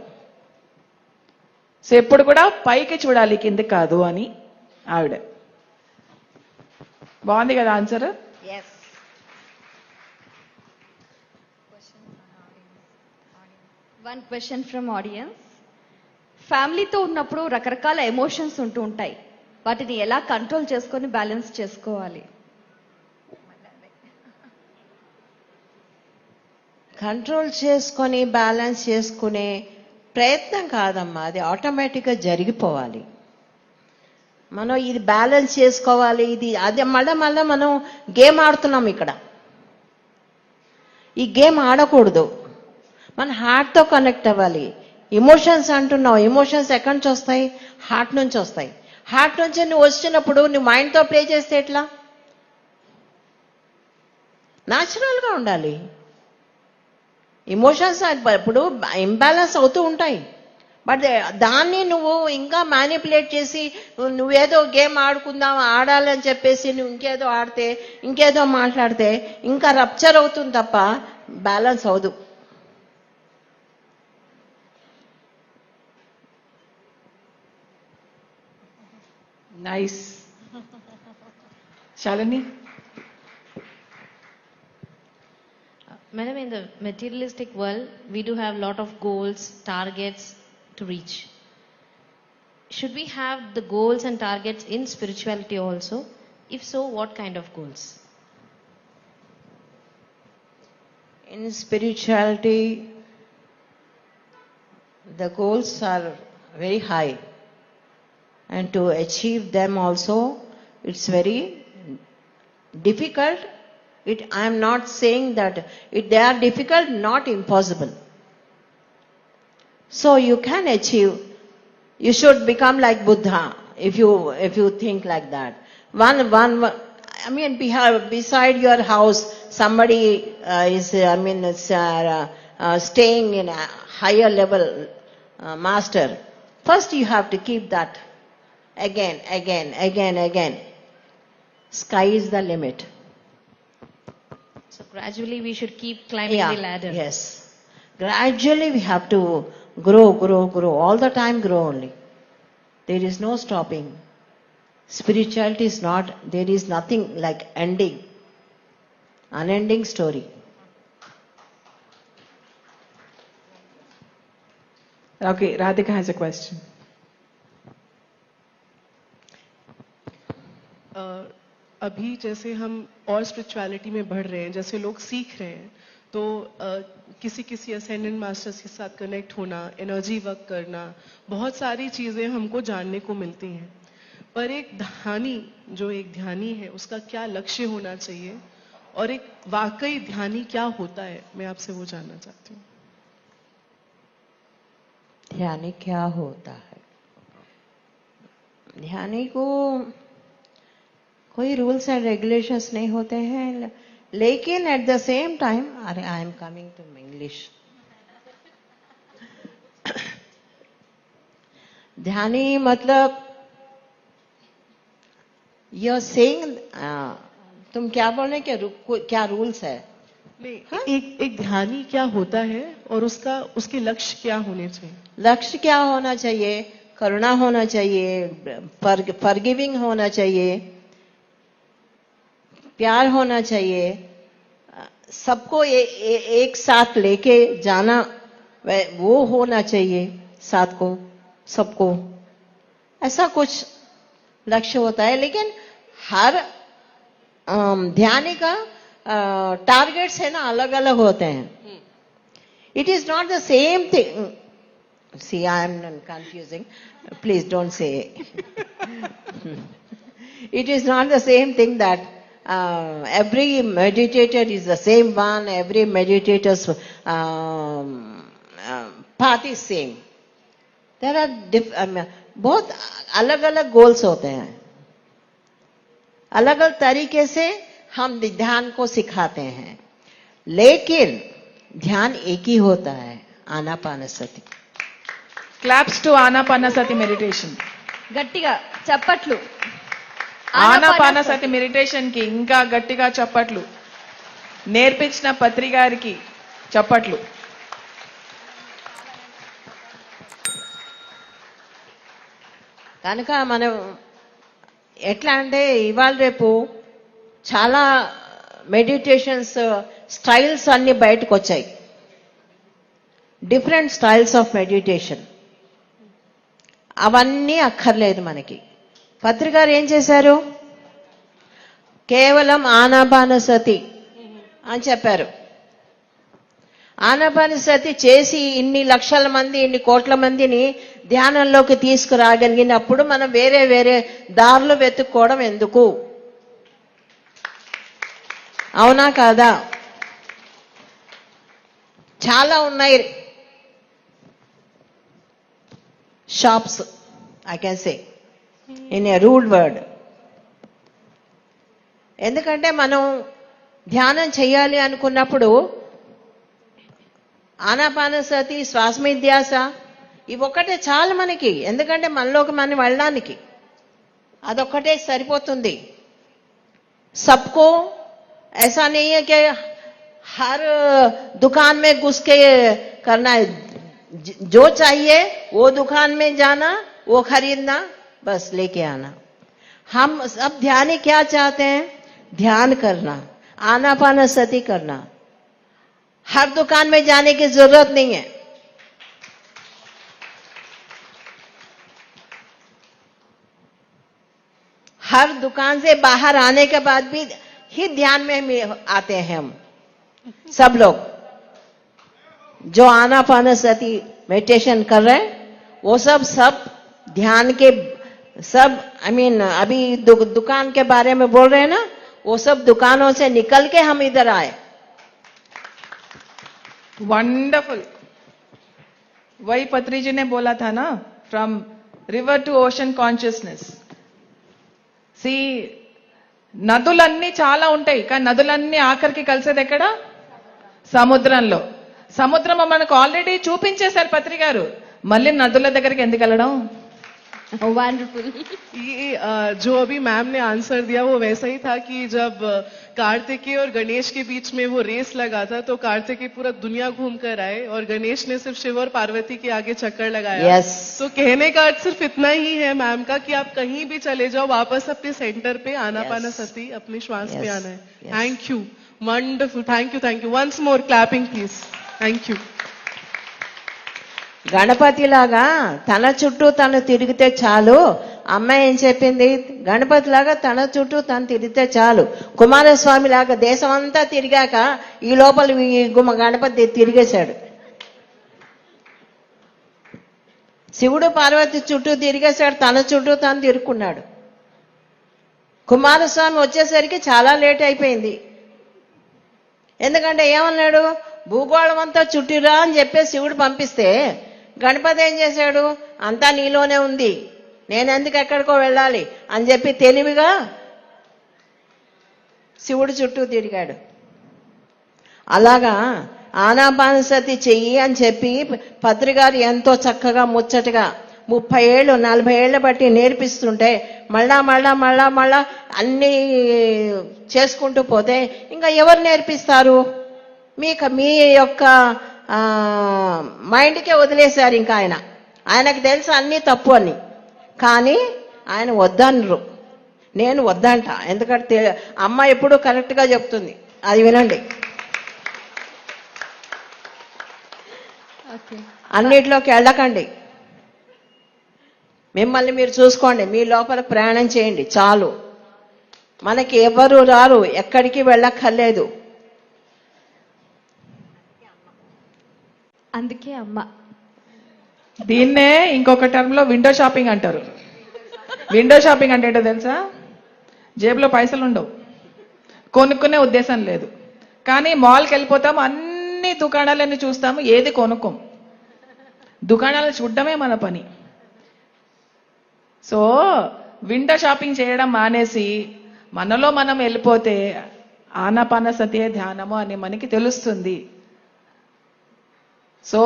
సో ఎప్పుడు కూడా పైకి చూడాలి, కింది కాదు అని ఆవిడ. బాగుంది కదా answer? Yes. One question from audience. ఫ్యామిలీతో ఉన్నప్పుడు రకరకాల ఎమోషన్స్ ఉంటూ ఉంటాయి, వాటిని ఎలా కంట్రోల్ చేసుకొని బ్యాలెన్స్ చేసుకోవాలి? కంట్రోల్ చేసుకొని బ్యాలెన్స్ చేసుకునే ప్రయత్నం కాదమ్మా, అది ఆటోమేటిక్గా జరిగిపోవాలి. మనం ఇది బ్యాలెన్స్ చేసుకోవాలి, ఇది అదే మళ్ళా మనం గేమ్ ఆడుతున్నాం ఇక్కడ. ఈ గేమ్ ఆడకూడదు, మన హార్ట్తో కనెక్ట్ అవ్వాలి. ఎమోషన్స్ అంటున్నావు, ఎమోషన్స్ ఎక్కడి నుంచి వస్తాయి? హార్ట్ నుంచి వస్తాయి. హార్ట్ నుంచి నువ్వు వచ్చినప్పుడు నువ్వు మైండ్తో ప్లే చేస్తే ఎట్లా? న్యాచురల్గా ఉండాలి. ఎమోషన్స్ ఇప్పుడు ఇంబ్యాలెన్స్ అవుతూ ఉంటాయి, బట్ దాన్ని నువ్వు ఇంకా మ్యానిపులేట్ చేసి నువ్వేదో గేమ్ ఆడాలి అని చెప్పేసి నువ్వు ఇంకేదో ఆడితే, ఇంకేదో మాట్లాడితే ఇంకా రప్చర్ అవుతుంది తప్ప బ్యాలెన్స్ అవదు. Nice. Shalini? Madam, in the materialistic world, we do have a lot of goals, targets to reach. Should we have the goals and targets in spirituality also? If so, what kind of goals? In spirituality, the goals are very high, and to achieve them also, it's very difficult. I am not saying that they are difficult, not impossible. So you can achieve. You should become like Buddha if you think like that. I mean, beside your house, somebody is, staying in a higher level master. First, you have to keep that again. Sky is the limit. So gradually we should keep climbing the ladder. Yes. Gradually, we have to grow. All the time, grow only. There is no stopping. Spirituality is not, there is nothing like ending. Unending story. Okay, Radhika has a question. अभी जैसे हम और spirituality में बढ़ रहे हैं, जैसे लोग सीख रहे हैं, तो किसी किसी असेंडेंट मास्टर्स के साथ कनेक्ट होना, एनर्जी वर्क करना, बहुत सारी चीजें हमको जानने को मिलती हैं। पर एक ध्यानी है, उसका क्या लक्ष्य होना चाहिए, और एक वाकई ध्यानी क्या होता है, मैं आपसे वो जानना चाहती हूँ। ध्यानी क्या होता है? ध्यानी को कोई रूल्स एंड रेगुलेशंस नहीं होते हैं, लेकिन एट द सेम टाइम, अरे I am coming to English. ध्यानी मतलब यू सेइंग, तुम क्या बोल रहे क्या रूल्स है? नहीं, एक ध्यानी क्या होता है और उसके लक्ष्य क्या होने चाहिए? लक्ष्य क्या होना चाहिए? करुणा होना चाहिए, फॉरगिविंग होना चाहिए, प्यार होना चाहिए, सबको एक साथ लेके जाना, वो होना चाहिए साथ को, सबको। ऐसा कुछ लक्ष्य होता है, लेकिन हर ध्यान का टारगेट्स है ना, अलग अलग होते हैं। It is not the same thing. See, I am confusing, please don't say. It is not the same thing that every meditator is the same one, every meditator's path is same. There are बहुत अलग अलग goals होते हैं, अलग अलग तरीके से हम ध्यान को सिखाते हैं, लेकिन ध्यान एक ही होता है, Anapanasati. Claps to Anapanasati meditation. గట్టిగా చప్పట్లు. ఆనాపానసతి మెడిటేషన్ కి ఇంకా గట్టిగా చప్పట్లు. నేర్పించిన పత్రి గారికి చప్పట్లు. కనుక మనం ఎట్లా అంటే ఇవాళ రేపు చాలా మెడిటేషన్స్ స్టైల్స్ అన్ని బయటకు వచ్చాయి, డిఫరెంట్ స్టైల్స్ ఆఫ్ మెడిటేషన్. అవన్నీ అక్కర్లేదు మనకి. పత్రి గారు ఏం చేశారు? కేవలం ఆనాపానసతి అని చెప్పారు. ఆనాపానసతి చేసి ఇన్ని లక్షల మంది, ఇన్ని కోట్ల మందిని ధ్యానంలోకి తీసుకురాగలిగినప్పుడు మనం వేరే వేరే దారులు వెతుక్కోవడం ఎందుకు? అవునా కాదా? చాలా ఉన్నాయి shops, I can say in a rude word. ఎందుకంటే మనం ధ్యానం చేయాలి అనుకున్నప్పుడు ఆనాపానసతి, శ్వాసమిధ్యాస ఇవొక్కటే చాలు మనకి. ఎందుకంటే మనలోకి మనం వెళ్ళడానికి అదొక్కటే సరిపోతుంది. सबको ऐसा नहीं है कि हर दुकान में घुस के करना है, जो चाहिए वो दुकान में जाना, वो खरीदना, बस लेके आना. हम सब ध्यानी क्या चाहते हैं? ध्यान करना, आनापानसति करना. हर दुकान में जाने की जरूरत नहीं है. हर दुकान से बाहर आने के बाद भी ही ध्यान में आते हैं हम सब लोग. जो आनापानसति मेडिटेशन कर रहे हैं वो सब ध्यान के सब, अभी दुकान के बारे में बोल रहे हैं ना, वो सब दुकानों से निकल के हम इधर आए. वंडरफुल. वही पत्री जी ने बोला था ना, from river to ocean consciousness. See, నదులన్నీ చాలా ఉంటాయి, కానీ నదులన్నీ ఆఖరికి కలిసేది ఎక్కడ? సముద్రంలో. సముద్రం మనకు ఆల్రెడీ చూపించేశారు పత్రి గారు, మళ్ళీ నదుల దగ్గరికి ఎందుకు వెళ్ళడం? వండర్ఫుల్. ये जो अभी मैम ने आंसर दिया वो वैसा ही था कि जब कार्तिकेय और गणेश के बीच में वो रेस लगा था तो कार्तिकेय पूरा दुनिया घूम कर आए और गणेश ने सिर्फ शिव और पार्वती के आगे चक्कर लगाया. Yes. तो कहने का अर्थ सिर्फ इतना ही है मैम का कि आप कहीं भी चले जाओ वापस अपने सेंटर पे आनापाना सती अपने श्वास पे Yes. आना है. Yes. Thank you, wonderful, thank you. Once more clapping please. Thank you. గణపతిలాగా తన చుట్టూ తను తిరిగితే చాలు. అమ్మాయి ఏం చెప్పింది? గణపతిలాగా తన చుట్టూ తను తిరిగితే చాలు. కుమారస్వామి లాగా దేశం అంతా తిరిగాక ఈ లోపల ఈ గణపతి తిరిగేశాడు. శివుడు పార్వతి చుట్టూ తిరిగేశాడు, తన చుట్టూ తను తిరుక్కున్నాడు. కుమారస్వామి వచ్చేసరికి చాలా లేట్ అయిపోయింది. ఎందుకంటే ఏమన్నాడు? భూగోళం అంతా చుట్టిరా అని చెప్పి శివుడు పంపిస్తే గణపతి ఏం చేశాడు? అంతా నీలోనే ఉంది, నేనెందుకు ఎక్కడికో వెళ్ళాలి అని చెప్పి తెలివిగా శివుడు చుట్టూ తిరిగాడు. అలాగా ఆనాపానసతి చెయ్యి అని చెప్పి పత్రిగారు ఎంతో చక్కగా ముచ్చటగా 30 ఏళ్ళు 40 ఏళ్ళు బట్టి నేర్పిస్తుంటే మళ్ళా అన్నీ చేసుకుంటూ పోతే ఇంకా ఎవరు నేర్పిస్తారు? మీ యొక్క మైండ్కే వదిలేశారు. ఇంకా ఆయనకు తెలుసు అన్నీ తప్పు అని, కానీ ఆయన వద్దనరు. నేను వద్దంట, ఎందుకంటే అమ్మ ఎప్పుడూ కరెక్ట్గా చెప్తుంది. అది వినండి. అన్నిట్లోకి వెళ్ళకండి, మిమ్మల్ని మీరు చూసుకోండి, మీ లోపల ప్రయాణం చేయండి చాలు. మనకి ఎవరు రారు, ఎక్కడికి వెళ్ళక్కర్లేదు. అందుకే అమ్మ. దీన్నే ఇంకొక టర్మ్ లో విండో షాపింగ్ అంటారు. విండో షాపింగ్ అంటే ఏంటో తెలుసా? జేబులో పైసలు ఉండవు, కొనుక్కునే ఉద్దేశం లేదు, కానీ మాల్కి వెళ్ళిపోతాము, అన్ని దుకాణాలన్నీ చూస్తాము, ఏది కొనుక్కోం. దుకాణాలు చూడడమే మన పని. సో విండో షాపింగ్ చేయడం మానేసి మనలో మనం వెళ్ళిపోతే ఆనాపానసతి ధ్యానము అని మనకి తెలుస్తుంది. సో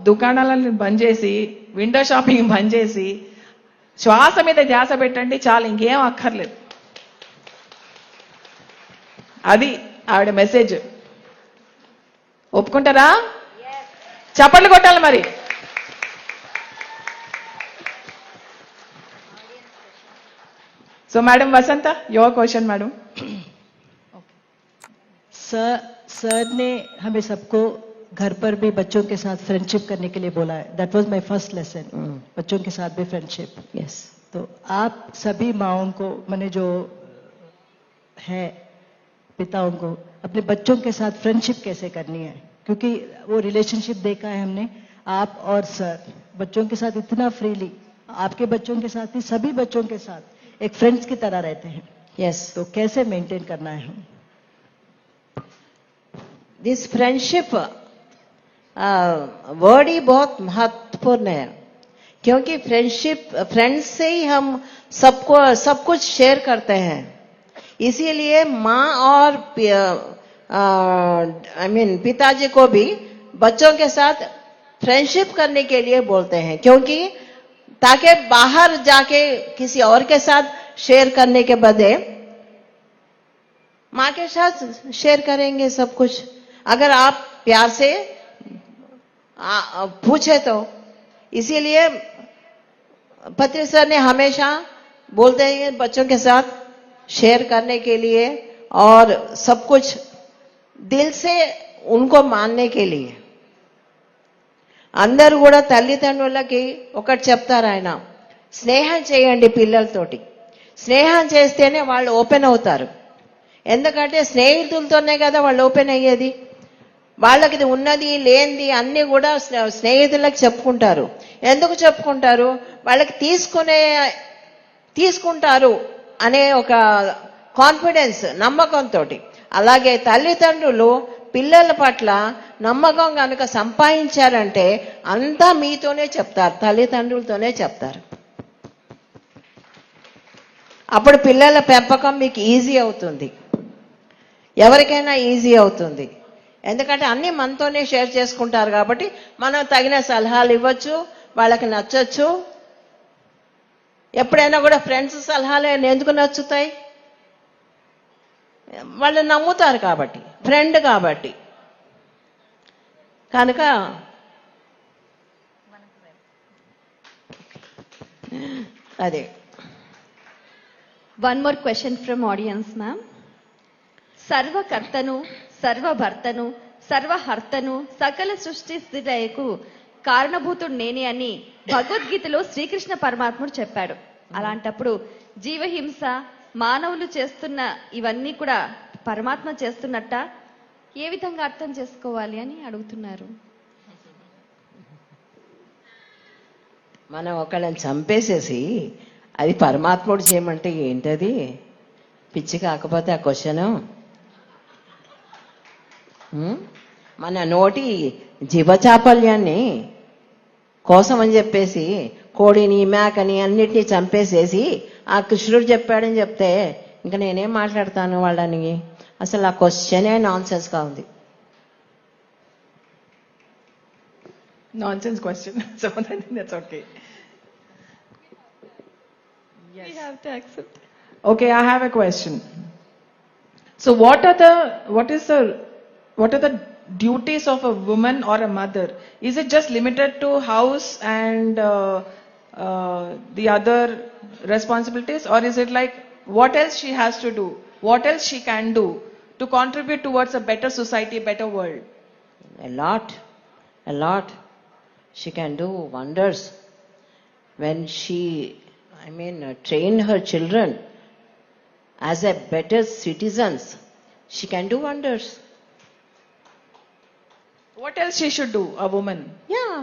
దుకాణాలను బంద్ చేసి, విండో షాపింగ్ బంద్ చేసి శ్వాస మీద ధ్యాస పెట్టండి చాలు, ఇంకేం అక్కర్లేదు. అది ఆవిడ మెసేజ్. ఒప్పుకుంటారా? చప్పట్లు కొట్టాలి మరి. So madam Vasantha, your question madam. Sir ने हमें सबको घर पर भी बच्चों के साथ फ्रेंडशिप करने के लिए बोला है. That was my first lesson, बच्चों के साथ भी फ्रेंडशिप. यस. तो आप सभी माओं को, मैंने जो है पिताओं को, अपने बच्चों के साथ फ्रेंडशिप कैसे करनी है, क्योंकि वो रिलेशनशिप देखा है हमने. आप और सर बच्चों के साथ इतना फ्रीली, आपके बच्चों के साथ ही सभी बच्चों के साथ एक फ्रेंड्स की तरह रहते हैं. यस. तो कैसे मेंटेन करना है हम? दिस फ्रेंडशिप वर्ड ही बहुत महत्वपूर्ण है, क्योंकि फ्रेंड्स से ही हम सब कुछ शेयर करते हैं. इसीलिए माँ और पिताजी को भी बच्चों के साथ फ्रेंडशिप करने के लिए बोलते हैं, क्योंकि ताकि बाहर जाके किसी और के साथ शेयर करने के बदले माँ के साथ शेयर करेंगे सब कुछ. अगर आप प्यार से पूछे तो. इसीलिए पत्री सर ने हमेशा बोलते हैं बच्चों के साथ शेयर करने के लिए और सब कुछ दिल से उनको मानने के लिए. అందరూ కూడా తల్లిదండ్రులకి ఒకటి చెప్తారు ఆయన, స్నేహం చేయండి పిల్లలతోటి. స్నేహం చేస్తేనే వాళ్ళు ఓపెన్ అవుతారు. ఎందుకంటే స్నేహితులతోనే కదా వాళ్ళు ఓపెన్ అయ్యేది. వాళ్ళకి ఉన్నది లేనిది అన్నీ కూడా స్నేహితులకు చెప్పుకుంటారు. ఎందుకు చెప్పుకుంటారు? వాళ్ళకి తీసుకుంటారు అనే ఒక కాన్ఫిడెన్స్, నమ్మకంతో. అలాగే తల్లిదండ్రులు పిల్లల పట్ల నమ్మకం కనుక సంపాదించారంటే అంతా మీతోనే చెప్తారు, తల్లిదండ్రులతోనే చెప్తారు. అప్పుడు పిల్లల పెంపకం మీకు ఈజీ అవుతుంది, ఎవరికైనా ఈజీ అవుతుంది. ఎందుకంటే అన్నీ మనతోనే షేర్ చేసుకుంటారు కాబట్టి మనం తగిన సలహాలు ఇవ్వచ్చు, వాళ్ళకి నచ్చచ్చు. ఎప్పుడైనా కూడా ఫ్రెండ్స్ సలహాలు ఎందుకు నచ్చుతాయి? వాళ్ళు నమ్ముతారు కాబట్టి, ఫ్రెండ్ కాబట్టి. కనుక అదే. One more question from audience ma'am. సర్వకర్తను, సర్వభర్తను, సర్వహర్తను, సకల సృష్టి స్థితికు కారణభూతుడు నేనే అని భగవద్గీతలో శ్రీకృష్ణ పరమాత్ముడు చెప్పాడు. అలాంటప్పుడు జీవహింస, మానవులు చేస్తున్న ఇవన్నీ కూడా పరమాత్మ చేస్తున్నట్ట? ఏ విధంగా అర్థం చేసుకోవాలి అని అడుగుతున్నారు. మనం ఒకళ్ళని చంపేసేసి అది పరమాత్ముడు చేయమంటే ఏంటది? పిచ్చి కాకపోతే ఆ క్వశ్చను. మన నోటి జీవచాపల్యాన్ని కోసం అని చెప్పేసి కోడిని, మేకని అన్నిటినీ చంపేసేసి ఆ కృష్ణుడు చెప్పాడని చెప్తే ఇంకా నేనేం మాట్లాడతాను వాళ్ళని? అసలు ఆ క్వశ్చనే నాన్ సెన్స్గా ఉంది. Nonsense question. So I think that's okay. We have to accept. Okay, I have a question. So what are the duties of a woman or a mother? Is it just limited to house and the other responsibilities, or is it like what else she has to do? What else she can do to contribute towards a better society, a better world? A lot. She can do wonders. When she, train her children as a better citizens, she can do wonders. What else she should do, a woman? Yeah.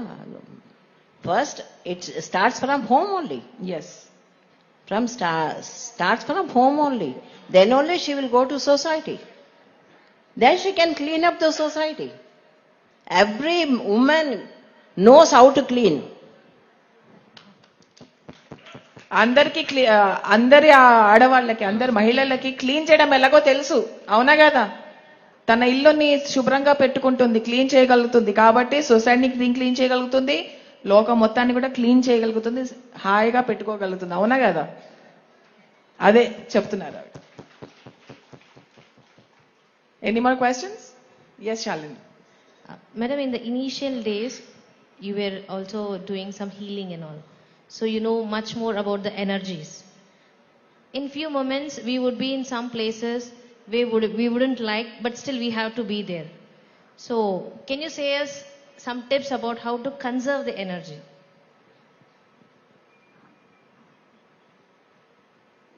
First, it starts from home only. Yes. Starts from home only. Then only she will go to society. Then she can clean up the society. Every woman knows how to clean. అందరి ఆడవాళ్ళకి, అందరి మహిళలకి clean చేయడం ఎలాగో తెలుసు, అవునా కదా? తన ఇల్లుని శుభ్రంగా పెట్టుకుంటుంది, క్లీన్ చేయగలుగుతుంది, కాబట్టి సొసైటీని క్లీన్ చేయగలుగుతుంది, లోకం మొత్తాన్ని కూడా క్లీన్ చేయగలుగుతుంది, హాయిగా పెట్టుకోగలుగుతుంది, అవునా కదా? అదే చెప్తున్నారు. Any more questions? Yes Shalini. Madam, in the initial days, you were also doing some healing and all. So you know much more about the energies. In few moments, we would be in some places we wouldn't like, but still we have to be there. So can you say us some tips about how to conserve the energy?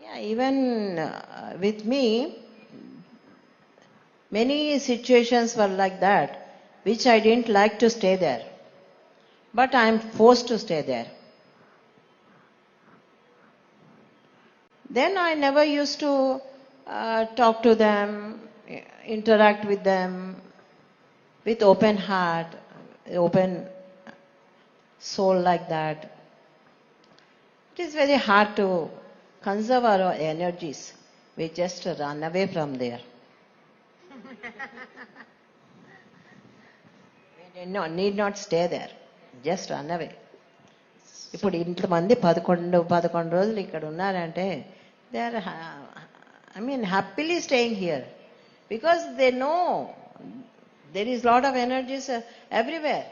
Yeah, even with me, many situations were like that, which I didn't like to stay there. But I am forced to stay there. Then I never used to talk to them, interact with them with open heart, open soul like that. It is very hard to conserve our energies. We just run away from there. We need not stay there. Just run away. ఇప్పుడు ఇంతమంది 11 రోజులు ఇక్కడ ఉన్నారంటే they are happily staying here because they know there is lot of energies everywhere.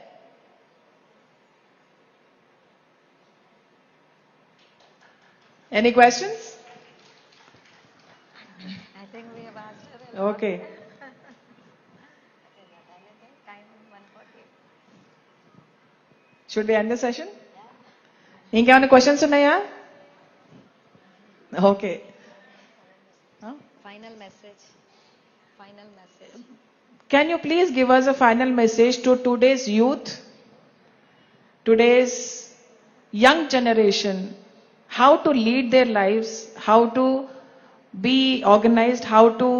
Any questions? I think we have asked her. Okay. Should we end the session? ఇంకేమైనా questions ఉన్నాయా? Okay. Final message. Can you please give us a final message to today's youth, today's young generation, how to lead their lives, how to be organized, how to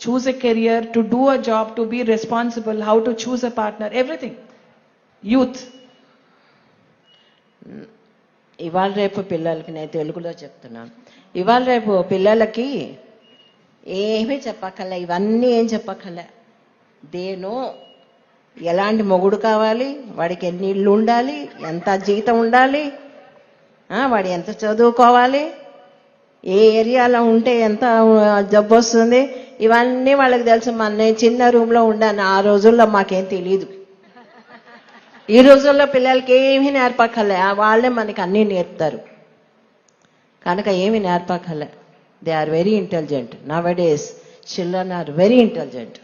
choose a career, to do a job, to be responsible, how to choose a partner, everything. Youth. ఇవాళ రేపు పిల్లలకి నేను తెలుగులో చెప్తున్నాను. ఇవాళ రేపు పిల్లలకి ఏమీ చెప్పక్కర్లే, ఇవన్నీ ఏం చెప్పక్కర్లే. దేనో ఎలాంటి మొగుడు కావాలి, వాడికి ఎన్ని ఇళ్ళు ఉండాలి, ఎంత జీతం ఉండాలి, వాడు ఎంత చదువుకోవాలి, ఏ ఏరియాలో ఉంటే ఎంత జబ్బు వస్తుంది, ఇవన్నీ వాళ్ళకి తెలుసు. నేను చిన్న రూమ్లో ఉండాను, ఆ రోజుల్లో మాకేం తెలియదు. ఈ రోజుల్లో పిల్లలకి ఏమీ నేర్పక్కర్లే, వాళ్ళే మనకి అన్నీ నేర్పుతారు. కనుక ఏమి నేర్పక్కర్లే. They are very intelligent. Nowadays children are very intelligent.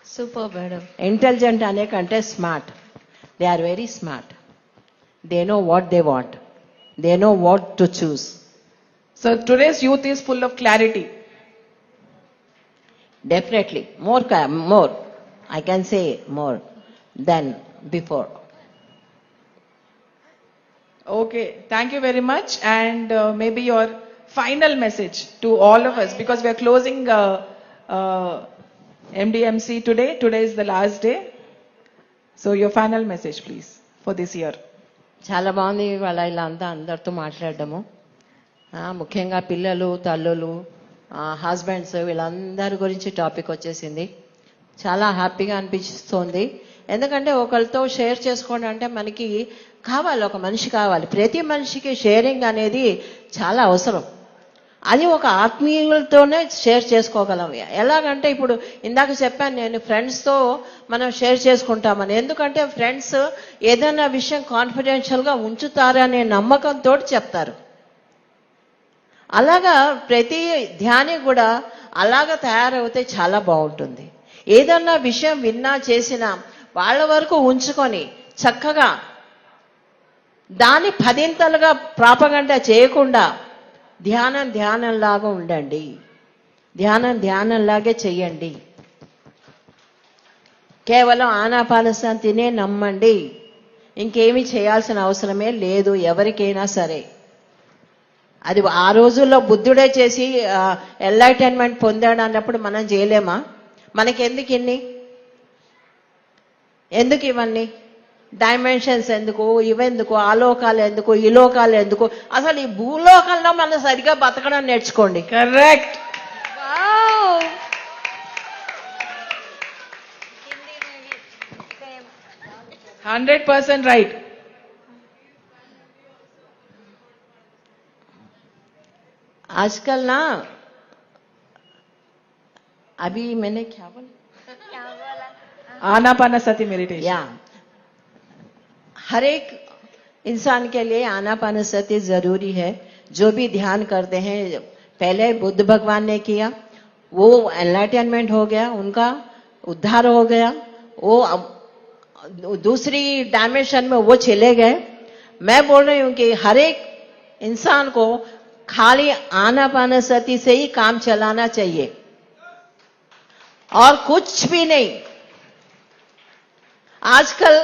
Super, madam. Intelligent అనే కంటే smart. They are very smart. They know what they want. They know what to choose. So today's youth is full of clarity. Definitely. More. I can say more than before. Okay, thank you very much. And maybe your final message to all of us, because we are closing MDMC today. Today is the last day. So your final message, please, for this year. చాలా బాగుంది వాళ్ళ ఇలా అందరితో మాట్లాడడము. ముఖ్యంగా పిల్లలు, తల్లులు, husbands వీళ్ళందరి గురించి టాపిక్ వచ్చేసింది. చాలా హ్యాపీగా అనిపిస్తోంది. ఎందుకంటే ఒకరితో షేర్ చేసుకోండి అంటే మనకి కావాలి, ఒక మనిషి కావాలి. ప్రతి మనిషికి షేరింగ్ అనేది చాలా అవసరం. అది ఒక ఆత్మీయులతోనే షేర్ చేసుకోగలం. ఎలాగంటే ఇప్పుడు ఇందాక చెప్పాను నేను, ఫ్రెండ్స్తో మనం షేర్ చేసుకుంటామని. ఎందుకంటే ఫ్రెండ్స్ ఏదైనా విషయం కాన్ఫిడెన్షియల్గా ఉంచుతారనే నమ్మకంతో చెప్తారు. అలాగా ప్రతి ధ్యాని కూడా అలాగా తయారవుతే చాలా బాగుంటుంది. ఏదన్నా విషయం విన్నా చేసినా వాళ్ళ వరకు ఉంచుకొని చక్కగా దాన్ని 10ంతలుగా ప్రాపగండా చేయకుండా ధ్యానంలాగా ఉండండి. ధ్యానంలాగే చెయ్యండి. కేవలం ఆనాపానసతినే నమ్మండి. ఇంకేమీ చేయాల్సిన అవసరమే లేదు ఎవరికైనా సరే. అది ఆ రోజుల్లో బుద్ధుడే చేసి ఎన్లైటన్మెంట్ పొందాడు అన్నప్పుడు మనం చేయలేమా? మనకెందుకు ఎందుకు ఇవన్నీ డైమెన్షన్స్ ఎందుకు, ఇవెందుకు, ఆ లోకాలు ఎందుకు, ఈ లోకాలు ఎందుకు? అసలు ఈ భూలోకంలో మనం సరిగా బతకడం నేర్చుకోండి. Correct. Wow. 100% right. आजकल ना अभी मैंने क्या बोला, Anapanasati meditation. या हर एक इंसान के लिए आनापानसति जरूरी है. जो भी ध्यान करते हैं, पहले बुद्ध भगवान ने किया, वो एनलाइटनमेंट हो गया, उनका उद्धार हो गया, वो दूसरी डायमेंशन में वो चले गए. मैं बोल रही हूं कि हर एक इंसान को खाली आनापानसति से ही काम चलाना चाहिए और कुछ भी नहीं. आजकल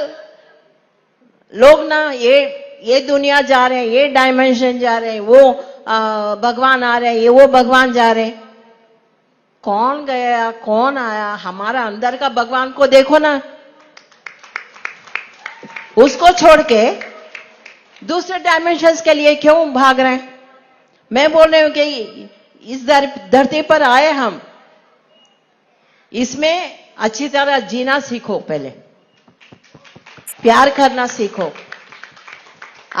लोग ना ये दुनिया जा रहे हैं, ये डायमेंशन जा रहे हैं, वो भगवान आ रहे हैं, ये वो भगवान जा रहे हैं. कौन गया कौन आया? हमारा अंदर का भगवान को देखो ना. उसको छोड़ के दूसरे डायमेंशंस के लिए क्यों भाग रहे हैं? मैं बोल रही हूं कि इस धरती पर आए हम, इसमें अच्छी तरह जीना सीखो. पहले प्यार करना सीखो,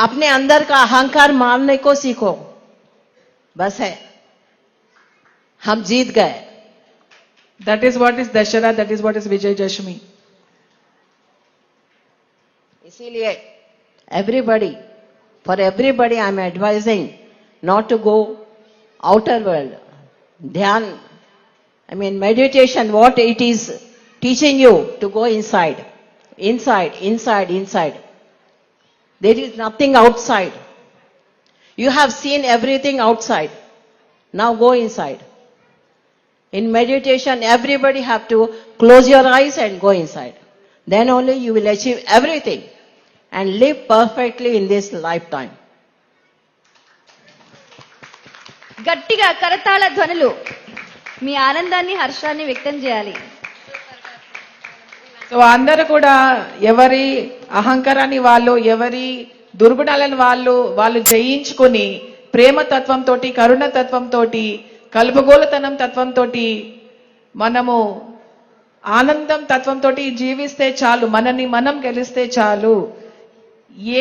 अपने अंदर का अहंकार मारने को सीखो. बस है, हम जीत गए. That is what is Dashara, that is what is Vijay Dashami. इसीलिए for everybody I am advising not to go outer world. Dhyan, I mean meditation, what it is teaching you to go inside. There is nothing outside. You have seen everything outside. Now go inside. In meditation, everybody have to close your eyes and go inside. Then only you will achieve everything and live perfectly in this lifetime. గట్టిగా కరతాళ ధ్వనులు మీ ఆనందాన్ని, హర్షాన్ని వ్యక్తం చేయాలి. So అందరూ కూడా ఎవరి అహంకారాన్ని వాళ్ళు, ఎవరి దుర్గుణాలను వాళ్ళు జయించుకొని ప్రేమతత్వంతో, కరుణతత్వంతో, కలుపుగోలుతనం తత్వంతో, మనము ఆనందం తత్వంతో జీవిస్తే చాలు, మనని మనం గెలిస్తే చాలు.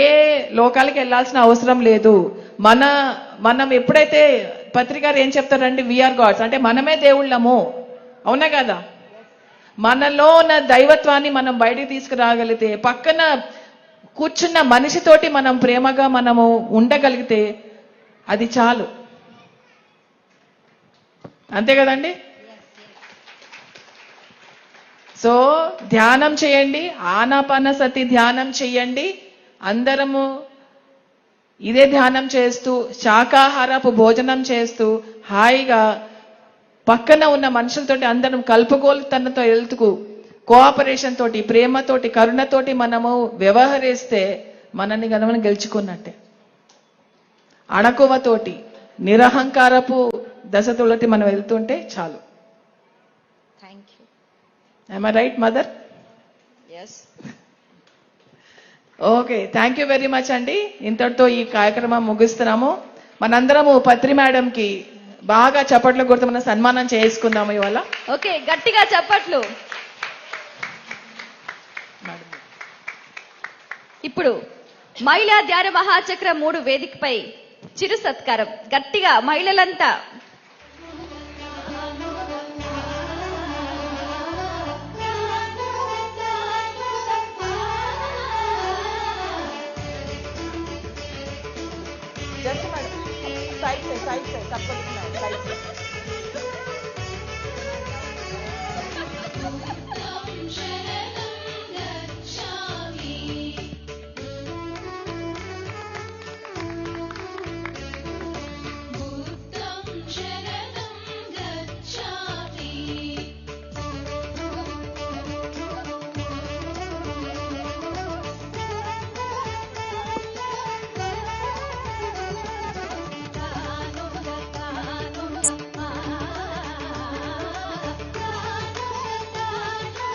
ఏ లోకాలకి వెళ్ళాల్సిన అవసరం లేదు. మనం ఎప్పుడైతే పత్రికారు ఏం చెప్తారంటే వీఆర్ గాడ్స్, అంటే మనమే దేవుళ్ళము, అవునా కదా? మనలో ఉన్న దైవత్వాన్ని మనం బయటికి తీసుకురాగలిగితే, పక్కన కూర్చున్న మనిషితోటి మనం ప్రేమగా మనము ఉండగలిగితే అది చాలు. అంతే కదండి? సో ధ్యానం చేయండి, ఆనాపానసతి ధ్యానం చేయండి. అందరము ఇదే ధ్యానం చేస్తూ, శాకాహారపు భోజనం చేస్తూ, హాయిగా పక్కన ఉన్న మనుషులతోటి అందరం కలుపుగోలుతనంతో వెళ్తూ, కోఆపరేషన్ తోటి, ప్రేమతోటి, కరుణతోటి మనము వ్యవహరిస్తే మనని మనం గెలుచుకున్నట్టే. అణకువతోటి, నిరహంకారపు దశతోటి మనం వెళ్తుంటే చాలు. Thank you. Am I right, mother? Yes. Okay, thank you very much అండి. ఇంతటితో ఈ కార్యక్రమం ముగిస్తున్నాము. మనందరము పత్రి మేడంకి బాగా చప్పట్లు కొడుతూ మనం సన్మానం చేసుకుందాము ఇవాళ. ఓకే, గట్టిగా చప్పట్లు. ఇప్పుడు మహిళా ధ్యాన మహాచక్రం 3 వేదికపై చిరు సత్కారం. గట్టిగా మహిళలంతా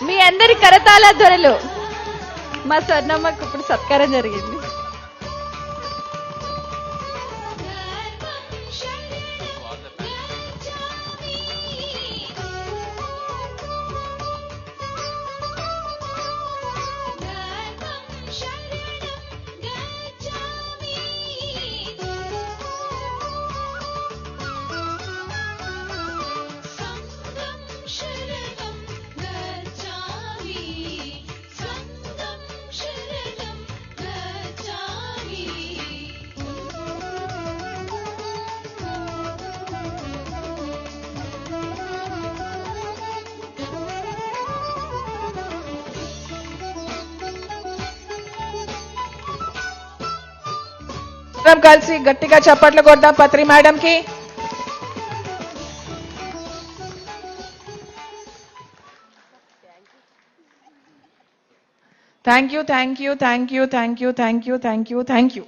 మీ అందరి కరతాళ ధ్వనులు. మా స్వర్ణమ్మకు ఇప్పుడు సత్కారం జరిగింది. అందరం కలిసి గట్టిగా చప్పట్లు కొడదాం పత్రి మేడంకి. Thank you, thank you, thank you, thank you, thank you, thank you, thank you.